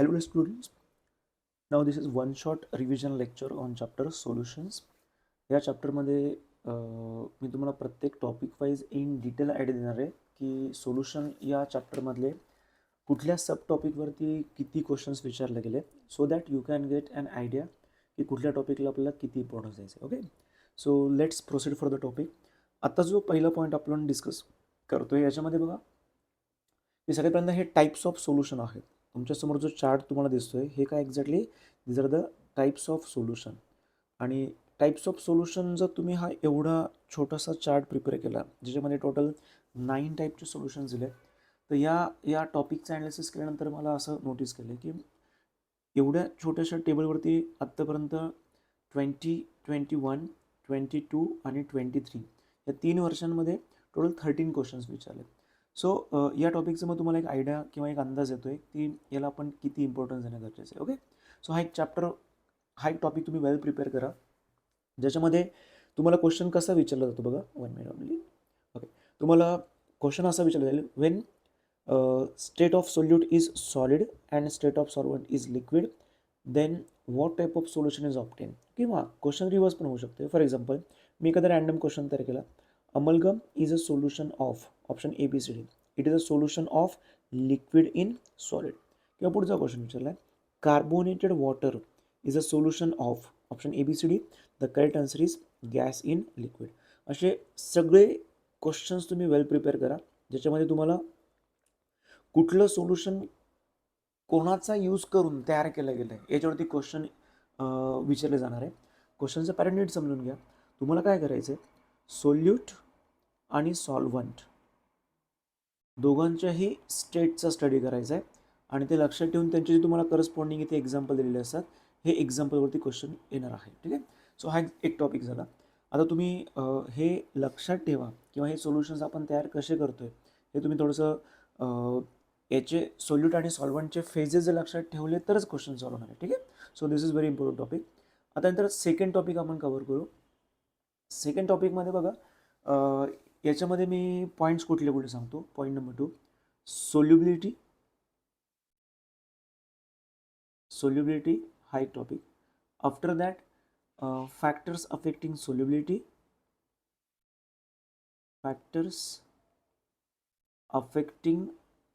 Hello students. Now this is one shot revision lecture on chapter solutions. या चॅप्टरमध्ये मी तुम्हाला प्रत्येक topic wise in detail idea देणार आहे की सोल्युशन या चॅप्टरमधले कुठल्या सब टॉपिकवरती किती क्वेश्चन्स विचारले गेले so that you can get an idea की कुठल्या टॉपिकला आपल्याला किती इम्पॉर्टन्स द्यायचं. Okay, so let's proceed for the topic. आता जो पहिला पॉईंट आपण डिस्कस करतो आहे याच्यामध्ये बघा की सगळ्यात पहिल्यांदा हे टाईप्स ऑफ सोल्युशन आहेत. तुमच्यासमोर जो चार्ट तुम्हाला दिसतोय हे काय exactly these are the types of solution. आणि टाईप्स ऑफ सोल्युशन जर तुम्ही हा एवढा छोटासा चार्ट प्रिपेअर केला ज्याच्यामध्ये टोटल 9 टाईपचे सोल्युशन्स दिले, तर या टॉपिकचं ॲनालिसिस केल्यानंतर मला असं नोटीस केलं की एवढ्या छोट्याशा टेबलवरती आत्तापर्यंत 20, 21, 22 आणि 23 या 3 वर्षांमध्ये टोटल 13 क्वेश्चन्स विचारले. सो या टॉपिकचं मग तुम्हाला एक आयडिया किंवा एक अंदाज येतो आहे की याला आपण किती इम्पॉर्टन्स देणं गरजेचं आहे. ओके, सो हा एक टॉपिक तुम्ही वेल प्रिपेअर करा ज्याच्यामध्ये तुम्हाला क्वेश्चन कसा विचारला जातो बघा. 1 मिनिट ओनली. ओके, तुम्हाला क्वेश्चन असा विचारला जाईल Wien state of solute is solid and state of solvent is liquid, then what type of solution is obtained. किंवा क्वेश्चन रिव्हर्स पण होऊ शकते. फॉर एक्झाम्पल मी एखादा रॅन्डम क्वेश्चन तयार केला, amalgam is a solution of option A B C D, it is a solution of liquid in solid. किंवा पुढचा question विचारला, carbonated water is a solution of option A B C D, the correct answer is gas in liquid. असे सगळे questions तुम्ही वेल prepare करा ज्याच्यामध्ये तुम्हाला कुठलं सोल्युशन कोणाचा यूज करून तयार केलं गेलं आहे याच्यावरती क्वेश्चन विचारले जाणार आहे. क्वेश्चनचं पॅटर्न नीट समजून घ्या. तुम्हाला काय करायचं आहे, सोल्यूट आणि सॉल्व्हंट दोघांच्याही स्टेटचा स्टडी करायचा आहे आणि ते लक्षात ठेवून त्यांचे जे तुम्हाला करस्पॉन्डिंग इथे एक्झाम्पल दिलेले असतात हे एक्झाम्पलवरती क्वेश्चन येणार आहे. ठीक आहे, सो हा एक टॉपिक झाला. आता तुम्ही हे लक्षात ठेवा किंवा हे सोल्युशन्स आपण तयार कसे करतो आहे हे तुम्ही थोडंसं याचे सोल्यूट आणि सॉल्व्हंटचे फेजेस जर लक्षात ठेवले तरच क्वेश्चन सॉल्व्ह होणार आहे. ठीक आहे, so this is very important topic. आता नंतर सेकंड टॉपिक आपण कव्हर करू. सेकंड टॉपिकमध्ये बघा याच्यामध्ये मी पॉईंट्स कुठले कुठले सांगतो. Point number 2, solubility. सोल्युबिलिटी हा एक topic. After that factors affecting solubility. Factors affecting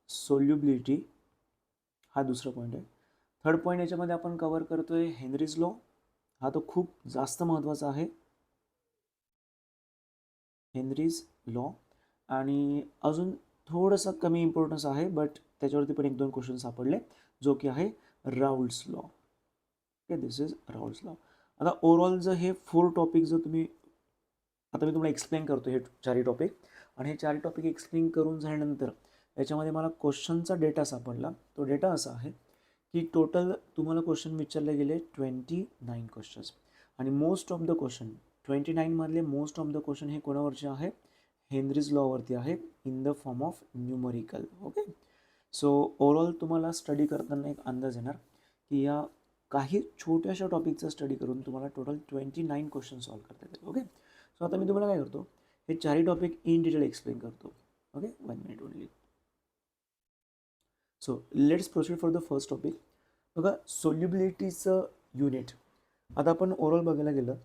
solubility हा दुसरा पॉईंट आहे. थर्ड पॉईंट याच्यामध्ये आपण कव्हर करतोय हेनरीज लॉ. हा तो खूप जास्त महत्त्वाचा आहे, हेनरीज लॉ. आणि अजून थोडंसं कमी इम्पॉर्टन्स आहे बट त्याच्यावरती पण 1-2 क्वेश्चन सापडले जो की आहे Raoult's law. Okay, this is Raoult's law. आता ओव्हरऑल जर हे 4 टॉपिक जर तुम्ही आता मी तुम्हाला एक्सप्लेन करतो हे 4 टॉपिक आणि हे 4 टॉपिक एक्सप्लेन करून झाल्यानंतर याच्यामध्ये मला क्वेश्चनचा डेटा सापडला. तो डेटा असा आहे की टोटल तुम्हाला क्वेश्चन विचारले गेले 29 क्वेश्चन्स आणि मोस्ट ऑफ द क्वेश्चन 29 मधले मोस्ट ऑफ द क्वेश्चन हे कोणावरचे आहे, हेनरीज लॉवरती आहे in the form of numerical. Okay, so overall तुम्हाला स्टडी करताना एक अंदाज येणार की या काही छोट्याशा टॉपिकचा स्टडी करून तुम्हाला टोटल 29 क्वेश्चन सॉल्व्ह करता येतील. ओके, सो आता मी तुम्हाला काय करतो, हे 4 टॉपिक इन डिटेल एक्सप्लेन करतो. Okay, 1 minute only. So let's proceed for the first topic. बघा सोल्युबिलिटीचं युनिट. आता आपण ओव्हरऑल बघायला गेलं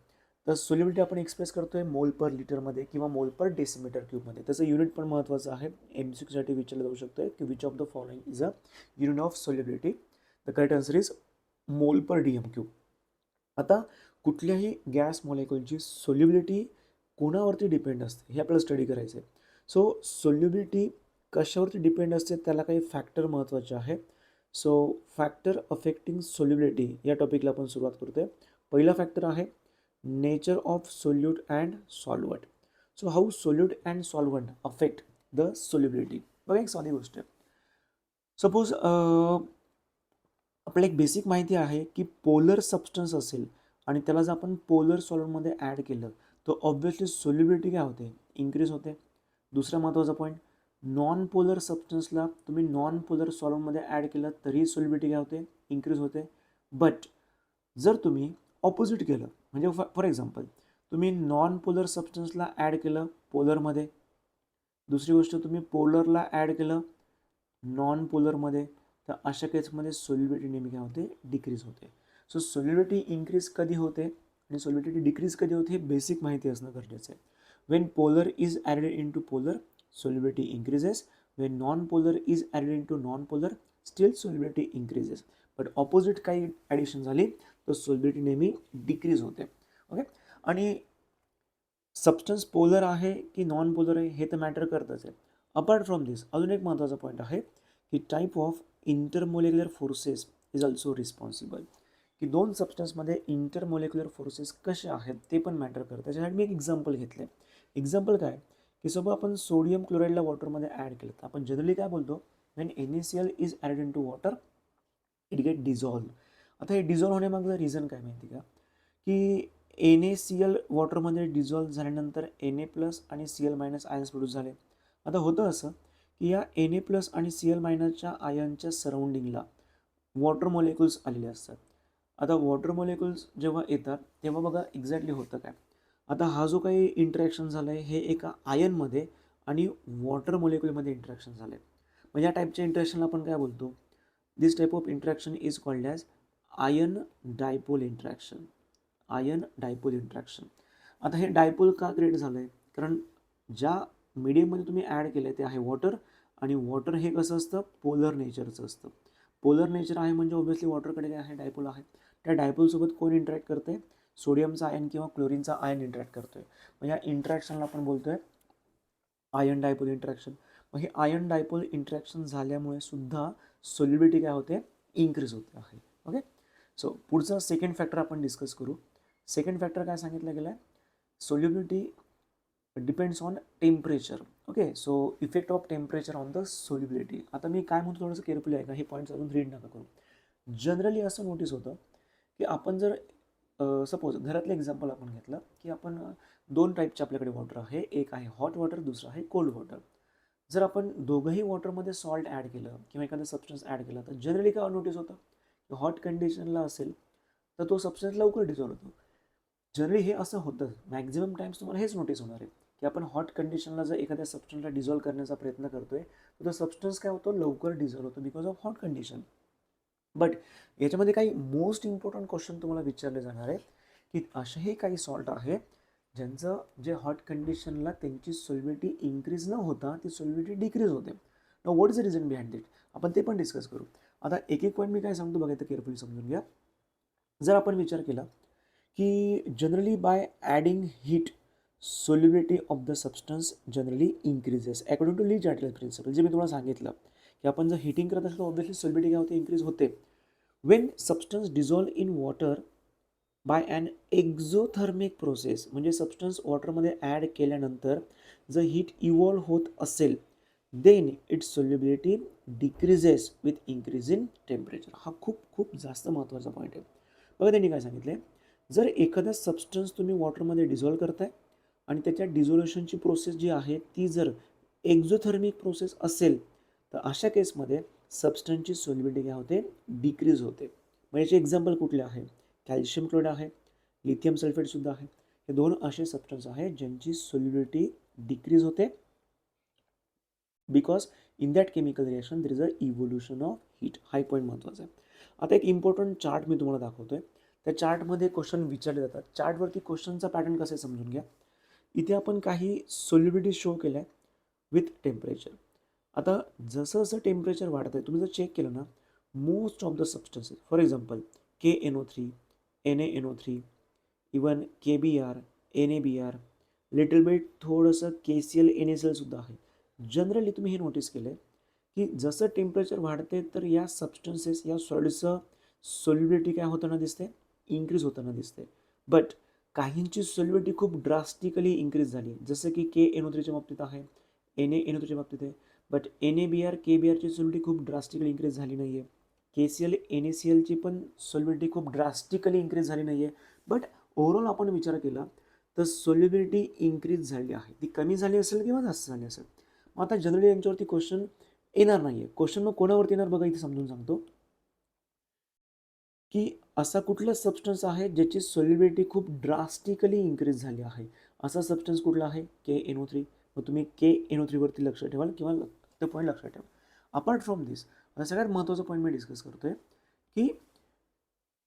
तर सोल्युबिलिटी आपण एक्सप्रेस करतोय मोल पर लिटरमध्ये किंवा मोल पर डेसिमीटर क्यूबमध्ये. त्याचं युनिट पण महत्त्वाचं आहे, MCQसाठी विचारलं जाऊ शकतं की which of the following is a unit of solubility. The correct answer is mole per DM cube. आता कुठल्याही गॅस मॉलिक्युलची सोल्युबिलिटी कोणावरती डिपेंड असते हे आपल्याला स्टडी करायचं आहे. सो सोल्युबिलिटी कशावरती डिपेंड असते त्याला काही फॅक्टर महत्त्वाचे आहे. सो फॅक्टर अफेक्टिंग सोल्युबिलिटी या टॉपिकला आपण सुरुवात करतोय. पहिला फॅक्टर आहे nature of solute and solvent. So how solute and solvent affect the solubility. बघा एक साधी गोष्ट आहे. सपोज आपल्याला एक बेसिक माहिती आहे की पोलर सबस्टन्स असेल आणि त्याला जर आपण पोलर सॉल्व्हंटमध्ये ॲड केलं तर ऑब्व्हियसली सोल्युबिलिटी काय होते, इन्क्रीज होते. दुसरा महत्त्वाचा पॉईंट, नॉन पोलर सबस्टन्सला तुम्ही नॉन पोलर सॉल्व्हंटमध्ये ॲड केलं तरीही सोल्युबिलिटी काय होते, इन्क्रीज होते. बट जर तुम्ही ऑपोजिट केलं म्हणजे फॉर एक्झाम्पल तुम्ही नॉन पोलर सबस्टन्सला ॲड केलं पोलरमध्ये, दुसरी गोष्ट तुम्ही पोलरला ॲड केलं नॉन पोलरमध्ये, तर अशा केसमध्ये सोल्युबिलिटी नेहमी काय होते, डिक्रीज होते. सो सोल्युबिलिटी इन्क्रीज कधी होते आणि सोल्युबिलिटी डिक्रीज कधी होते हे बेसिक माहिती असणं गरजेचं आहे. When polar is added into polar, solubility increases. When non polar is added into non polar, still solubility increases. But opposite काही ॲडिशन झाली तर सोल्युबिलिटी नेहमी डिक्रीज होते. ओके. आणि सबस्टन्स पोलर आहे की नॉन पोलर आहे हे तर मॅटर करतच आहे. अपार्ट फ्रॉम दिस अजून एक महत्त्वाचा पॉईंट आहे की type of intermolecular forces is also responsible. की दोन सबस्टन्समध्ये इंटरमोलेक्युलर फोर्सेस कसे आहेत ते पण मॅटर करतं. त्याच्यासाठी मी एक एक्झाम्पल घेतलं आहे. एक्झाम्पल काय की सपोज आपण सोडियम क्लोराईडला वॉटरमध्ये ॲड केलं तर आपण जनरली काय बोलतो, when NaCl is added into water it get dissolve. आता हे डिझॉल्व होण्यामागचं रिझन काय माहिती का, की NaCl वॉटरमध्ये डिझॉल्व झाल्यानंतर Na+ आणि Cl- आयन्स प्रोड्यूस झाले. आता होतं असं की या Na+ आणि Cl- आयनच्या सराउंडिंगला वॉटर मॉलिक्युल्स आलेले असतात. आता वॉटर मॉलिक्युल्स जेव्हा येतात तेव्हा बघा एक्झॅक्टली होतं काय, आता हा जो काही इंटरॅक्शन झालं आहे हे एका आयनमध्ये आणि वॉटर मॉलिक्युलमध्ये इंटरॅक्शन झालं आहे. म्हणजे या टाईपच्या इंटरॅक्शनला आपण काय बोलतो, this type of interaction is called as ion dipole interaction. Ion dipole interaction. आता हे डायपोल का क्रिएट झालं आहे, कारण ज्या मीडियममध्ये तुम्ही ॲड केलं आहे ते आहे वॉटर, आणि वॉटर हे कसं असतं, पोलर नेचरचं असतं. पोलर नेचर आहे म्हणजे ऑब्व्हियसली वॉटरकडे काय आहे, डायपोल आहे. त्या डायपोलसोबत कोण इंटरॅक्ट करते, सोडियमचा आयन किंवा क्लोरीनचा आयन इंटरॅक्ट करतोय. मग या इंटरॅक्शनला आपण बोलतोय आयन डायपोल इंटरॅक्शन. मग हे आयन डायपोल इंटरॅक्शन झाल्यामुळे सुद्धा सोल्युबिलिटी काय होते, इन्क्रीज होते आहे. ओके. सो पुढचा सेकंड फॅक्टर आपण डिस्कस करू. सेकंड फॅक्टर काय सांगितलं गेलं आहे, solubility depends on temperature. Okay. So effect of temperature on the solubility. आता मी काय म्हणतो थोडंसं केअरफुली आहे का, हे पॉईंट्स अजून रीड नका करू. जनरली असं नोटीस होतं की आपण जर सपोज घरातलं एक्झाम्पल आपण घेतलं की आपण दोन टाईपचे आपल्याकडे वॉटर आहे, एक आहे हॉट वॉटर, दुसरं आहे कोल्ड वॉटर. जर आपण दोघंही वॉटरमध्ये सॉल्ट ॲड केलं किंवा एखादा सबस्टन्स ॲड केला तर जनरली काय नोटीस होतं की हॉट कंडिशनला असेल तर तो सबस्टन्स लवकर डिझॉल्व होतो. जनरली हे असं होतं, मॅक्झिमम टाइम्स तुम्हाला हेच नोटीस होणार आहे की आपण हॉट कंडिशनला जर एखाद्या सबस्टन्सला डिझॉल्व करण्याचा प्रयत्न करतोय तर तो सबस्टन्स काय होतो, लवकर डिझॉल्व होतो because of hot condition. But याच्यामध्ये काही मोस्ट इम्पॉर्टंट क्वेश्चन तुम्हाला विचारले जाणार आहेत की असेही काही सॉल्ट आहे ज्यांचं जे हॉट कंडिशनला त्यांची सोल्युबिलिटी इन्क्रीज न होता ती सोल्युबिलिटी डिक्रीज होते. Now what is the reason behind it, आपण ते पण डिस्कस करू. आता एक एक पॉईंट मी काय सांगतो बघा, तर केअरफुली समजून घ्या. जर आपण विचार केला की generally by adding heat solubility of the substance generally increases according to Le Chatelier principle. जे मी तुम्हाला सांगितलं की आपण जर हिटिंग करत असेल तर ऑब्व्हियसली सोल्युबिलिटी काय होते, इन्क्रीज होते. When substance dissolve in water by an exothermic process, म्हणजे सबस्टन्स वॉटरमध्ये ॲड केल्यानंतर जर हीट इव्हॉल्व होत असेल then its solubility decreases with increase in temperature. हा खूप खूप जास्त महत्त्वाचा पॉईंट आहे. बघा त्यांनी काय सांगितलं आहे, जर एखादा सबस्टन्स तुम्ही वॉटरमध्ये डिझॉल्व करताय आणि त्याच्या डिझोल्युशनची प्रोसेस जी आहे ती जर एक्झोथर्मिक प्रोसेस असेल तर अशा केसमध्ये सबस्टन्सची सोल्युबिलिटी काय होते, डिक्रीज होते. मग याचे एक्झाम्पल कुठले आहे, कॅल्शियम क्लोराईड आहे, लिथियम सल्फेटसुद्धा आहे. हे दोन असे सबस्टन्स आहेत ज्यांची सोल्युबिलिटी डिक्रीज होते because in that chemical reaction there is a evolution of heat. हा पॉईंट महत्त्वाचा आहे. आता एक इम्पॉर्टंट चार्ट मी तुम्हाला दाखवतोय. त्या चार्टमध्ये क्वेश्चन विचारले जातात. चार्टवरती क्वेश्चनचा पॅटर्न कसा समजून घ्या. इथे आपण काही सोल्युबिलिटी शो केलं आहे विथ टेम्परेचर. आता जसं जसं टेम्परेचर वाढत आहे तुम्ही जर चेक केलं ना, most of the substances for example KNO3, NaNO3, even KBr, NaBr, little bit थोडंसं KCl NaCl सुद्धा आहे. जनरली तुम्ही हे नोटीस केलं आहे की जसं टेम्परेचर वाढते तर या सबस्टन्सेस या सॉलिडचं सोल्युबिलिटी काय होताना दिसते, इन्क्रीज होताना दिसते. बट काहींची सोल्युबिलिटी खूप ड्रास्टिकली इन्क्रीज झाली, जसं की KNO3च्या बाबतीत आहे, NaNO3च्या बाबतीत आहे. बट NaBr, KBrची सोल्युबिलिटी खूप ड्रास्टिकली इन्क्रीज झाली नाही आहे. KCl, NaClची पण सोल्युबिलिटी खूप ड्रास्टिकली इन्क्रीज झाली नाही आहे. बट ओव्हरऑल आपण विचार केला तर सोल्युबिलिटी इन्क्रीज झाली आहे. ती कमी झाली असेल किंवा जास्त झाली असेल. मग आता जनरली यांच्यावरती क्वेश्चन येणार नाही आहे. क्वेश्चन मग कोणावरती येणार बघा, इथे समजून सांगतो की असा कुठला सबस्टन्स आहे ज्याची सोल्युबिलिटी खूप ड्रास्टिकली इन्क्रीज झाली आहे. असा सबस्टन्स कुठला आहे, KNO3. मग तुम्ही KNO3 वरती लक्ष ठेवाल किंवा ते पॉईंट लक्षात ठेवा. अपार्ट फ्रॉम दिस, आता सगळ्यात महत्त्वाचा पॉईंट मी डिस्कस करतोय की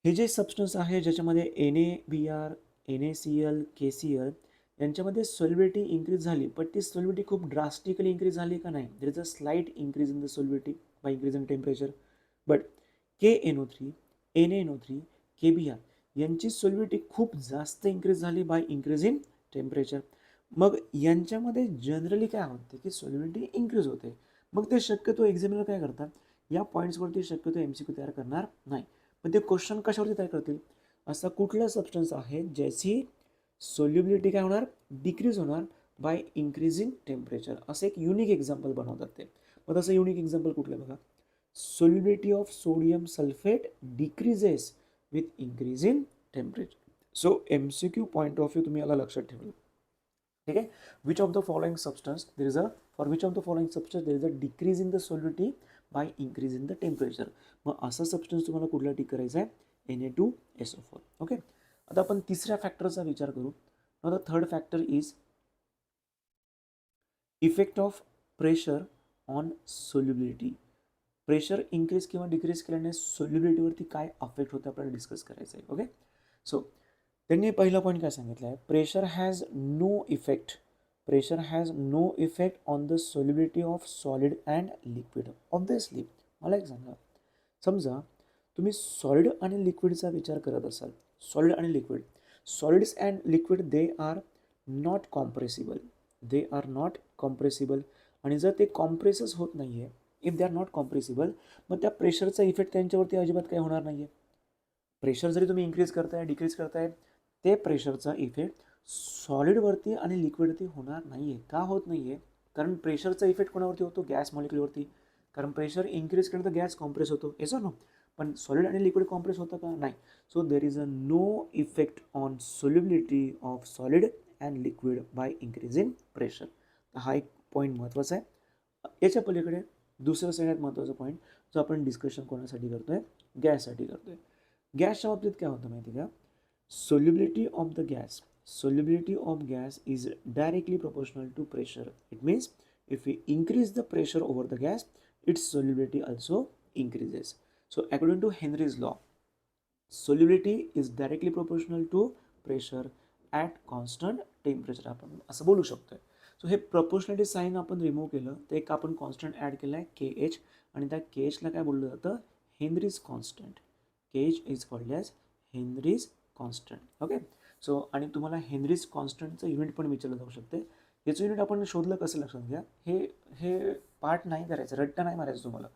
हे जे सबस्टन्स आहे ज्याच्यामध्ये NaBr, NaCl, KCl यांच्यामध्ये सॉल्युबिलिटी इंक्रीज झाली, पण ती सॉल्युबिलिटी खूप ड्रास्टिकली इंक्रीज झाली का नाही? There is a slight increase in the solubility by increase in temperature. But KNO3, NaNO3, KBr यांची सॉल्युबिलिटी खूप जास्त इंक्रीज झाली बाय इंक्रीज इन टेम्परेचर. मग यांच्यामध्ये जनरली काय होते की सॉल्युबिलिटी इंक्रीज होते. मग ते शक्यतो एक्झामिनर काय करतात, या पॉईंट्सवरती शक्यतो MCQ तयार करणार नाही. पण ते क्वेश्चन कशावरती तयार करतील, असा कुठला सबस्टन्स आहे ज्याची सोल्युबिलिटी काय होणार, डिक्रीज होणार बाय इन्क्रीजिंग टेम्परेचर, असं एक युनिक एक्झाम्पल बनवतात ते. मग तसं युनिक एक्झाम्पल कुठलं बघा, solubility of sodium sulphate decreases with increase in temperature. So MCQ point of view तुम्ही याला लक्षात ठेवलं. ठीक आहे. Which of the following substance there is a, for which of the following substance there is a decrease in the solubility by increase in the temperature. मग असा substance तुम्हाला कुठला टिक करायचा आहे, Na2SO4. ओके. आता आपण तिसऱ्या फॅक्टरचा विचार करू. The third factor is effect of pressure on solubility. Pressure increase किंवा डिक्रीज केल्याने सोल्युबिलिटीवरती काय अफेक्ट होतं आपल्याला डिस्कस करायचं आहे. ओके. सो त्यांनी पहिला पॉईंट काय सांगितलं आहे, pressure has no effect, pressure has no effect on the solubility of solid and liquid. Obviously मला एक सांगा, समजा तुम्ही सॉलिड आणि लिक्विडचा विचार करत असाल, सॉलिड आणि liquid, solids and liquid they are not compressible, they are not compressible. आणि जर ते कॉम्प्रेसच होत नाही आहे, if they are not compressible, मग त्या प्रेशरचा इफेक्ट त्यांच्यावरती अजिबात काही होणार नाही आहे. प्रेशर जरी तुम्ही इन्क्रीज करताय डिक्रीज करताय, ते प्रेशरचा इफेक्ट सॉलिडवरती आणि लिक्विडवरती होणार नाही आहे. का होत नाही आहे? कारण प्रेशरचा इफेक्ट कोणावरती होतो, गॅस मॉलिक्युलवरती. कारण प्रेशर इन्क्रीज केलं तर गॅस कॉम्प्रेस होतो, येस नो. पण सॉलिड आणि लिक्विड कॉम्प्रेस होतं का? नाही. So there is a no effect on solubility of solid and liquid by increase in pressure. हा एक पॉईंट महत्त्वाचा आहे. याच्या पलीकडे दुसरं सगळ्यात महत्त्वाचा पॉईंट जो आपण डिस्कशन कोणासाठी करतोय, गॅससाठी करतोय. गॅसच्या बाबतीत काय होतं माहिती का, solubility of the gas, solubility of gas is directly proportional to pressure. It means if we increase the pressure over the gas, its solubility also increases. So according to Henry's law, solubility is directly proportional to pressure at constant temperature. आपण असं बोलू शकतोय. So हे proportionality sine आपण remove केलं, तर एक आपण कॉन्स्टंट ॲड केला आहे KH, आणि त्या KHला काय बोललं जातं, Henrys constant. KH is called as Henrys constant. Okay. So आणि तुम्हाला हेनरीज कॉन्स्टंटचं युनिट पण विचारलं जाऊ शकते. याचं युनिट आपण शोधलं कसं, लक्षात घ्या. हे हे पार्ट नाही करायचं, रट्टा नाही मारायचं तुम्हाला.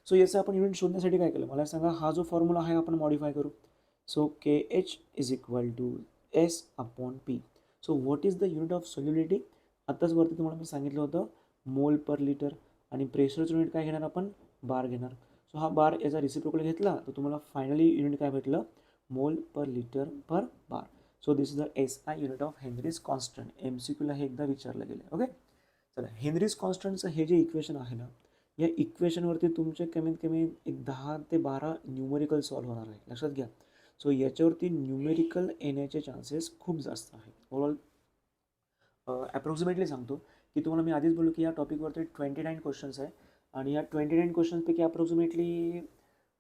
सो याचं आपण युनिट शोधण्यासाठी काय केलं, मला सांगा. हा जो फॉर्म्युला आहे आपण मॉडिफाय करू. So KH is equal to S/P. So what is the unit of solubility? आत्ताच वरती तुम्हाला मी सांगितलं होतं मोल पर लिटर, आणि प्रेशरचं युनिट काय घेणार आपण, बार घेणार. सो हा बार याचा रिसिप्रोकल घेतला तर तुम्हाला फायनली युनिट काय भेटलं, mole per litre per bar. So this is the SI unit of Henry's constant. MCQला हे एकदा विचारलं गेलं. ओके. चला, हेनरीज कॉन्स्टंटचं हे जे इक्वेशन आहे ना, या इक्वेशनवरती तुमचे कमीत कमी एक 10 ते 12 न्यूमेरिकल सॉल्व्ह होणार आहे, लक्षात घ्या. सो याच्यावरती न्यूमेरिकल येण्याचे चान्सेस खूप जास्त आहेत. ओव्हरऑल अप्रॉक्सिमेटली सांगतो की तुम्हाला मी आधीच बोललो की या टॉपिकवरती 29 क्वेश्चन्स आहे, आणि या 29 क्वेश्चन्सपैकी अप्रॉक्सिमेटली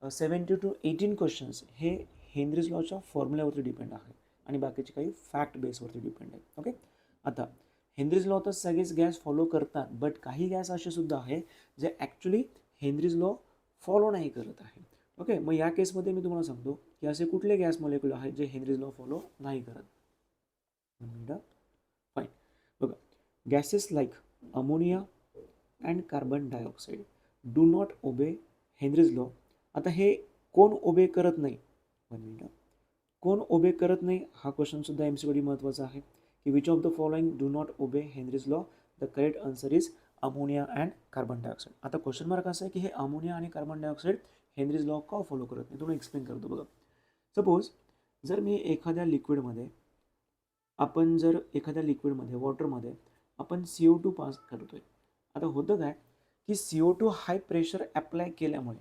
70 to 18 क्वेश्चन्स हे हेनरीज लॉच्या फॉर्म्युल्यावरती डिपेंड आहे, आणि बाकीचे काही फॅक्ट बेसवरती डिपेंड आहे. ओके. आता हेनरीज लॉ तर सगळेच गॅस फॉलो करतात, बट काही गॅस असे सुद्धा आहे जे ॲक्च्युली हेनरीज लॉ फॉलो नाही करत आहे. ओके. मग या केसमध्ये मी तुम्हाला सांगतो की असे कुठले गॅस मॉलिक्युल आहेत जे हेनरीज लॉ फॉलो नाही करत. फाईन. बघा, gases like ammonia and carbon dioxide do not obey Henry's law. आता हे कोण ओबे करत नाही, 1 मिनिट, कोण ओबे करत नाही हा क्वेश्चनसुद्धा MCQ महत्त्वाचा आहे की which of the following do not obey Henry's law. The correct answer is ammonia and carbon dioxide. आता क्वेश्चन मार्क असा आहे की हे अमोनिया आणि कार्बन डायऑक्साईड हेनरीज लॉ का फॉलो करत नाही, तुम्हाला एक्सप्लेन करतो. बघा, सपोज जर मी एखाद्या लिक्विडमध्ये वॉटरमध्ये आपण CO2 पास करतोय. आता होतं काय की CO2 हाय प्रेशर अप्लाय केल्यामुळे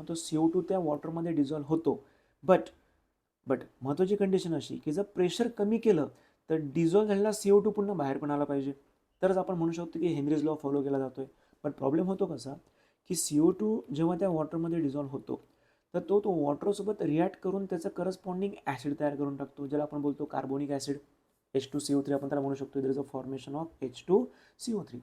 तो CO2 त्या वॉटरमध्ये डिझॉल्व्ह होतो. बट महत्त्वाची कंडिशन अशी की जर प्रेशर कमी केलं तर डिझॉल्व्ह झालेला CO2 पुन्हा बाहेर पण आला पाहिजे, तरच आपण म्हणू शकतो की हेनरीज लॉ फॉलो केला जातोय. बट प्रॉब्लेम होतो कसा की CO2 जेव्हा त्या वॉटरमध्ये डिझॉल्व्ह होतो तर तो वॉटरसोबत रिॲक्ट करून त्याचं करस्पॉन्डिंग ॲसिड तयार करून टाकतो, ज्याला आपण बोलतो कार्बोनिक ॲसिड. H2CO3 आपण त्याला म्हणू शकतो. There is a formation of H2CO3.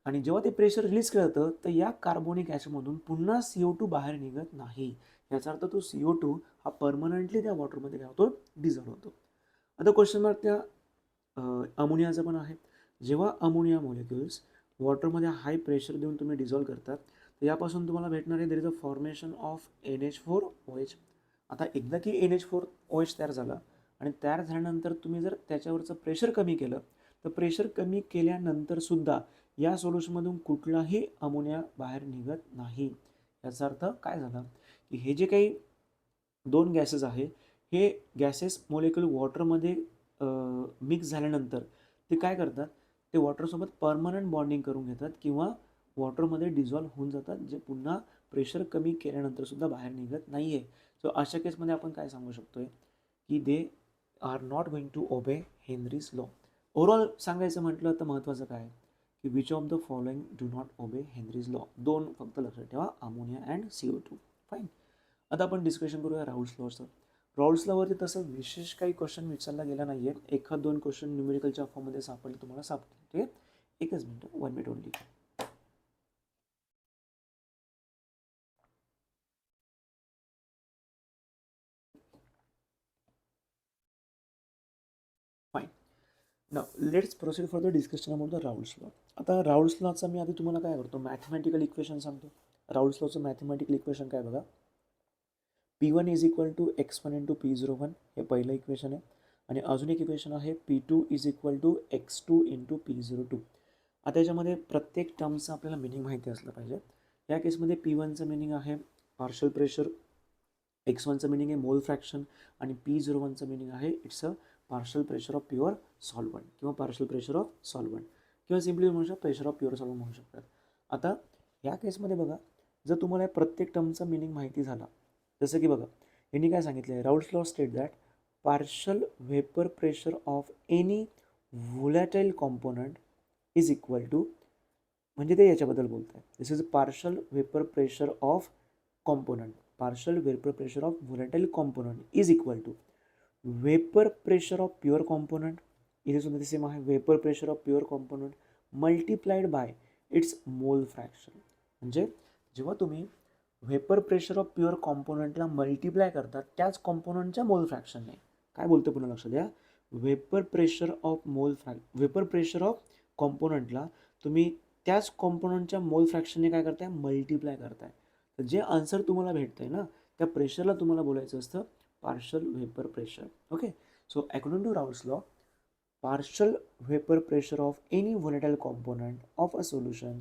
आणि जेव्हा ते प्रेशर रिलीज केलं जातं तर या कार्बोनिक ॲसिडमधून पुन्हा CO2 बाहेर निघत नाही. याचा अर्थ तो CO2 हा परमनंटली त्या वॉटरमध्ये काय होतो, डिझॉल्व्ह होतो. आता क्वेश्चन मार्क त्या अमोनियाचं पण आहे. जेव्हा अमोनिया मॉलिक्युल्स वॉटरमध्ये हाय प्रेशर देऊन तुम्ही डिझॉल्व्ह करतात तर यापासून तुम्हाला भेटणार आहे there is a formation of NH4OH. आता एकदा की NH4OH तयार झाला आणि तयार झाल्यानंतर तुम्ही जर त्याच्यावरचं प्रेशर कमी केलं तर प्रेशर कमी केल्यानंतर सुद्धा या सोल्युशनमधून कुठलाही अमोनिया बाहेर निघत नाही. याचा अर्थ काय झाला की हे जे काही दोन गॅसेस आहे हे गॅसेस मॉलिक्यूल वॉटरमध्ये मिक्स झाल्यानंतर ते काय करतात, ते वॉटरसोबत परमनंट बॉन्डिंग करून घेतात किंवा वॉटरमध्ये डिझॉल्व्ह होऊन जातात, जे पुन्हा प्रेशर कमी केल्यानंतर सुद्धा बाहेर निघत नाही आहे. सो अशा केसमध्ये आपण काय सांगू शकतोय की they are not going to obey Henry's law. Overall सांगायचं म्हटलं तर महत्त्वाचं काय की which of the following do not obey Henry's law. दोन फक्त लक्षात ठेवा, अमोनिया अँड CO2. फाईन. आता आपण डिस्कशन करूया राऊल्स लॉचं. राऊल्स लॉवरती तसं विशेष काही क्वेश्चन विचारला गेला नाही आहे. एखाद दोन क्वेश्चन न्यूमेरिकलच्या फॉर्ममध्ये सापडले तुम्हाला सापडले. ठीक आहे, एकच minute, 1 minute only. Fine. Now let's proceed for the discussion about the Raoult's law. आता राऊल्स लॉचा मी आधी तुम्हाला काय करतो, मॅथमॅटिकल इक्वेशन सांगतो. राऊल्स लॉचं मॅथमॅटिकल इक्वेशन काय बघा, P1 is equal to X1 into P01 हे पहिलं इक्वेशन आहे. आणि अजून एक इक्वेशन आहे P2 is equal to X2 into P02. आता याच्यामध्ये प्रत्येक टर्मचं आपल्याला मिनिंग माहिती असलं पाहिजे. या केसमध्ये P1चं मिनिंग आहे पार्शल प्रेशर, X1चं मिनिंग आहे मोल फ्रॅक्शन आणि P01चं मिनिंग आहे it's a partial pressure of pure solvent किंवा पार्शल प्रेशर ऑफ सॉल्वंट किंवा सिम्पली म्हणू शकता प्रेशर ऑफ प्युअर सॉल्वंट म्हणू शकतात. आता या केसमध्ये बघा, जर तुम्हाला प्रत्येक टर्मचा मिनिंग माहिती झाला, जसं की बघा यांनी काय सांगितलं आहे, Raoult's law state that partial vapour pressure of any volatile component is equal to, म्हणजे ते याच्याबद्दल बोलत आहे. This is partial vapour pressure of component. Partial vapour pressure of volatile component is equal to vapour pressure of pure component, इथे सुद्धा ते same आहे, vapour pressure of pure component multiplied by its mole fraction. म्हणजे जेव्हा तुम्ही vapour pressure of pure कॉम्पोनंटला multiply करतात त्याच कॉम्पोनंटच्या मोल फ्रॅक्शनने. काय बोलतो पुन्हा लक्षात द्या, vapour pressure of vapour pressure of कॉम्पोनंटला तुम्ही त्याच कॉम्पोनंटच्या मोल फ्रॅक्शनने काय करताय, मल्टिप्लाय करताय. तर जे आन्सर तुम्हाला भेटतंय ना त्या प्रेशरला तुम्हाला बोलायचं असतं partial vapour pressure. Okay, so according to Raoult's law, partial vapor pressure of any volatile component of a solution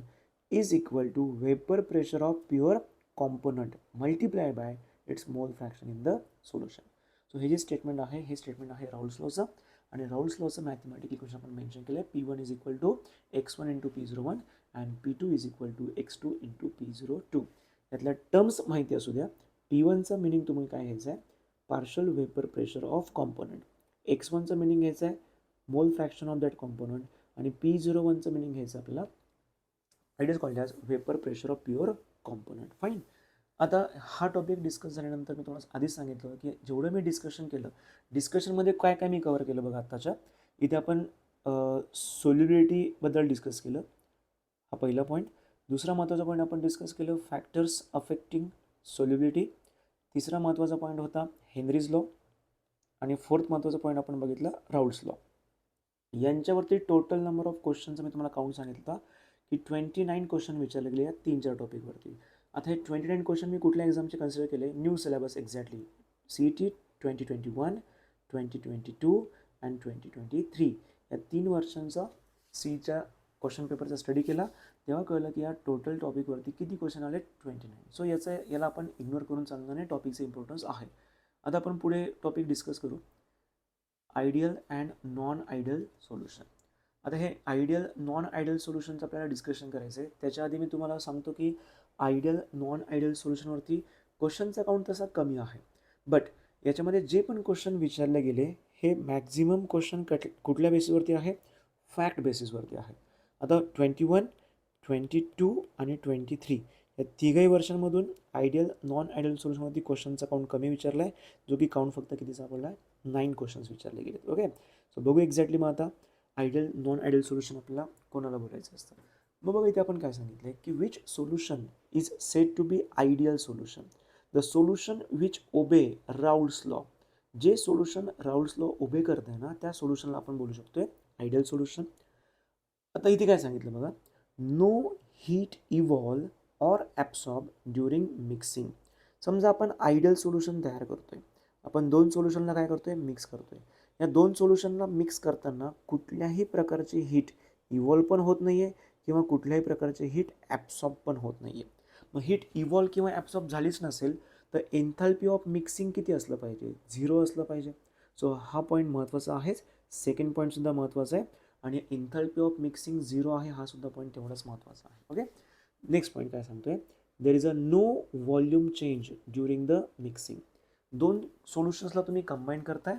is equal to vapor pressure of pure component multiplied by its mole fraction in the solution. So हे जे statement आहे हे statement आहे Raoult's लॉचं. आणि Raoult's लॉचं mathematical equation आपण mention केलं आहे, P1 is equal to X1 into P01 and P2 is equal to X2 into P02. यातल्या टर्म्स माहिती असू द्या. P1चं मिनिंग तुम्ही काय घ्यायचं आहे, partial vapour pressure of component. X1चं मिनिंग घ्यायचं आहे मोल फ्रॅक्शन ऑफ दॅट कॉम्पोनंट आणि P01चं मिनिंग घ्यायचं आपल्याला, it is called as vapour pressure of pure component. Fine. आता हा टॉपिक डिस्कस झाल्यानंतर मी तुम्हाला आधीच सांगितलं की जेवढं मी डिस्कशन केलं, डिस्कशनमध्ये काय काय मी कवर केलं बघा. आत्ताच्या इथे आपण सोल्युबिलिटीबद्दल डिस्कस केलं, हा पहिला पॉईंट. दुसरा महत्त्वाचा पॉईंट आपण डिस्कस केलं फॅक्टर्स अफेक्टिंग सोल्युबिलिटी. तिसरा महत्त्वाचा पॉईंट होता हेनरीज लॉ. आणि फोर्थ महत्त्वाचा पॉईंट आपण बघितला राऊल्स लॉ. यांच्यावरती टोटल नंबर ऑफ क्वेश्चनचं मी तुम्हाला काउंट सांगितलं होता की 29 क्वेश्चन विचारले गेले या 3-4 टॉपिकवरती. आता हे 29 क्वेश्चन मी कुठल्या एक्झामचे कन्सिडर केले, new syllabus exactly CET 2021, 2022 and 2023 या 3 वर्षांचा सीच्या क्वेश्चन पेपरचा स्टडी केला. तेव्हा कळलं की या टोटल टॉपिकवरती किती क्वेश्चन आले, 29. सो याला आपण इग्नोर करून चालणार नाही, टॉपिकचं इम्पॉर्टन्स आहे. आता आपण पुढे टॉपिक डिस्कस करू, ideal and non ideal solution. आता हे आयडियल नॉन आयडियल सोल्युशनचं आपल्याला डिस्कशन करायचं आहे. त्याच्या आधी मी तुम्हाला सांगतो की आयडियल नॉन आयडियल सोल्युशनवरती क्वेश्चनचा काउंट तसा कमी आहे, बट याच्यामध्ये जे पण क्वेश्चन विचारले गेले हे मॅक्झिमम क्वेश्चन कुठल्या बेसिसवरती आहे, फॅक्ट बेसिसवरती आहे. आता 21, 22 आणि 23 या तिघही वर्षांमधून आयडियल नॉन आयडियल सोल्युशनवरती क्वेश्चनचा काउंट कमी विचारला आहे, जो की काउंट फक्त किती सापडला आहे, 9 क्वेश्चन्स विचारले गेले. ओके, सो बघू एक्झॅक्टली मग आता आयडियल नॉन आयडियल सोल्युशन आपल्याला कोणाला बोलायचं असतं. मग बघा इथे आपण काय सांगितलं आहे की which solution is said to be ideal solution, the solution which obey Raoult's law. जे सोल्युशन राऊल्स लॉ ओबे करत आहे ना, त्या सोल्युशनला आपण बोलू शकतोय आयडियल सोल्युशन. आता इथे काय सांगितलं बघा, no heat evolve or absorb during mixing. समजा आपण आयडियल सोल्युशन तयार करतोय, आपण दोन सोल्युशनला काय करतोय, मिक्स करतोय. या दोन सोल्युशनला मिक्स करताना कुठल्याही प्रकारची हीट इव्हॉल्व पण होत नाही आहे किंवा कुठल्याही प्रकारची हीट ॲब्सॉर्ब पण होत नाही आहे. मग हीट इव्हॉल्व किंवा ॲब्सॉर्ब झालीच नसेल तर एन्थॅल्पी ऑफ मिक्सिंग किती असलं पाहिजे, 0 असलं पाहिजे. सो हा पॉईंट महत्त्वाचा आहेच. सेकंड पॉईंटसुद्धा महत्त्वाचा आहे आणि एन्थॅल्पी ऑफ मिक्सिंग 0 आहे, हा सुद्धा पॉईंट तेवढाच महत्त्वाचा आहे. ओके, नेक्स्ट पॉईंट काय सांगतोय, there is a no volume change during the mixing. दोन सोल्युशन्सला तुम्ही कंबाईन करताय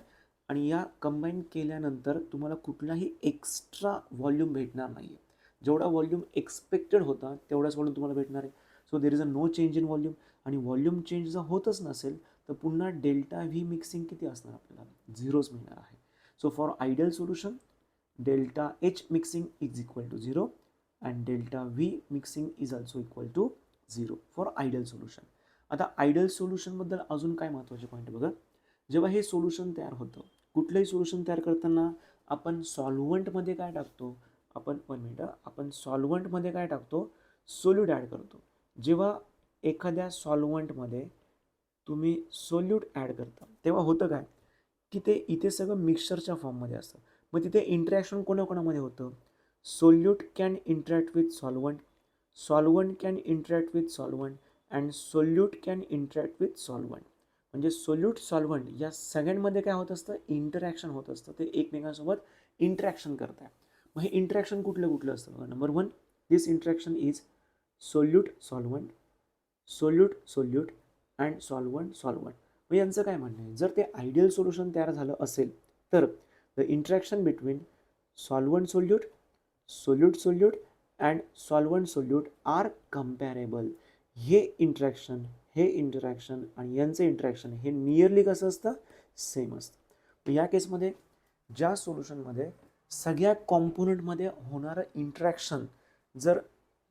आणि या कंबाईन केल्यानंतर तुम्हाला कुठलाही एक्स्ट्रा व्हॉल्यूम भेटणार नाही आहे. जेवढा व्हॉल्यूम एक्सपेक्टेड होता तेवढाच व्हॉल्यूम तुम्हाला भेटणार आहे. So there is a no change in volume. आणि व्हॉल्यूम चेंज जर होतच नसेल तर पुन्हा डेल्टा व्ही मिक्सिंग किती असणार, आपल्याला 0च मिळणार आहे. So for ideal solution delta H mixing is equal to 0 and delta V mixing is also equal to 0 for ideal solution. आता आयडियल सोल्युशनबद्दल अजून काय महत्त्वाचे पॉईंट बघा, जेव्हा हे सोल्युशन तयार होतं, कुठलंही सोल्युशन तयार करताना आपण सॉल्व्हंटमध्ये काय टाकतो, आपण सॉल्व्हंटमध्ये काय टाकतो, सोल्यूट ॲड करतो. जेव्हा एखाद्या सॉल्व्हंटमध्ये तुम्ही सोल्यूट ॲड करता तेव्हा होतं काय की ते इथे सगळं मिक्सचरच्या फॉर्ममध्ये असतं. मग तिथे इंटरॅक्शन कोणाकोणामध्ये होतं, solute can interact with solvent, solvent can interact with solvent and solute can interact with solvent. म्हणजे सोल्यूट सॉल्व्हंट या सगळ्यांमध्ये काय होत असतं, इंटरॅक्शन होत असतं, ते एकमेकांसोबत इंटरॅक्शन करतात. मग हे इंटरॅक्शन कुठलं कुठलं असतं बघा. Number 1, this interaction is solute solvent, solute solute and solvent solvent. मग यांचं काय म्हणणं आहे, जर ते आयडियल सोल्युशन तयार झालं असेल तर the interaction between solvent solute, solute solute and solvent solute are comparable. हे इंटरॅक्शन आणि यांचं इंटरॅक्शन हे नियरली कसं असतं, सेम असतं. या केसमध्ये ज्या सोल्युशनमध्ये सगळ्या कॉम्पोनंटमध्ये होणारं इंटरॅक्शन जर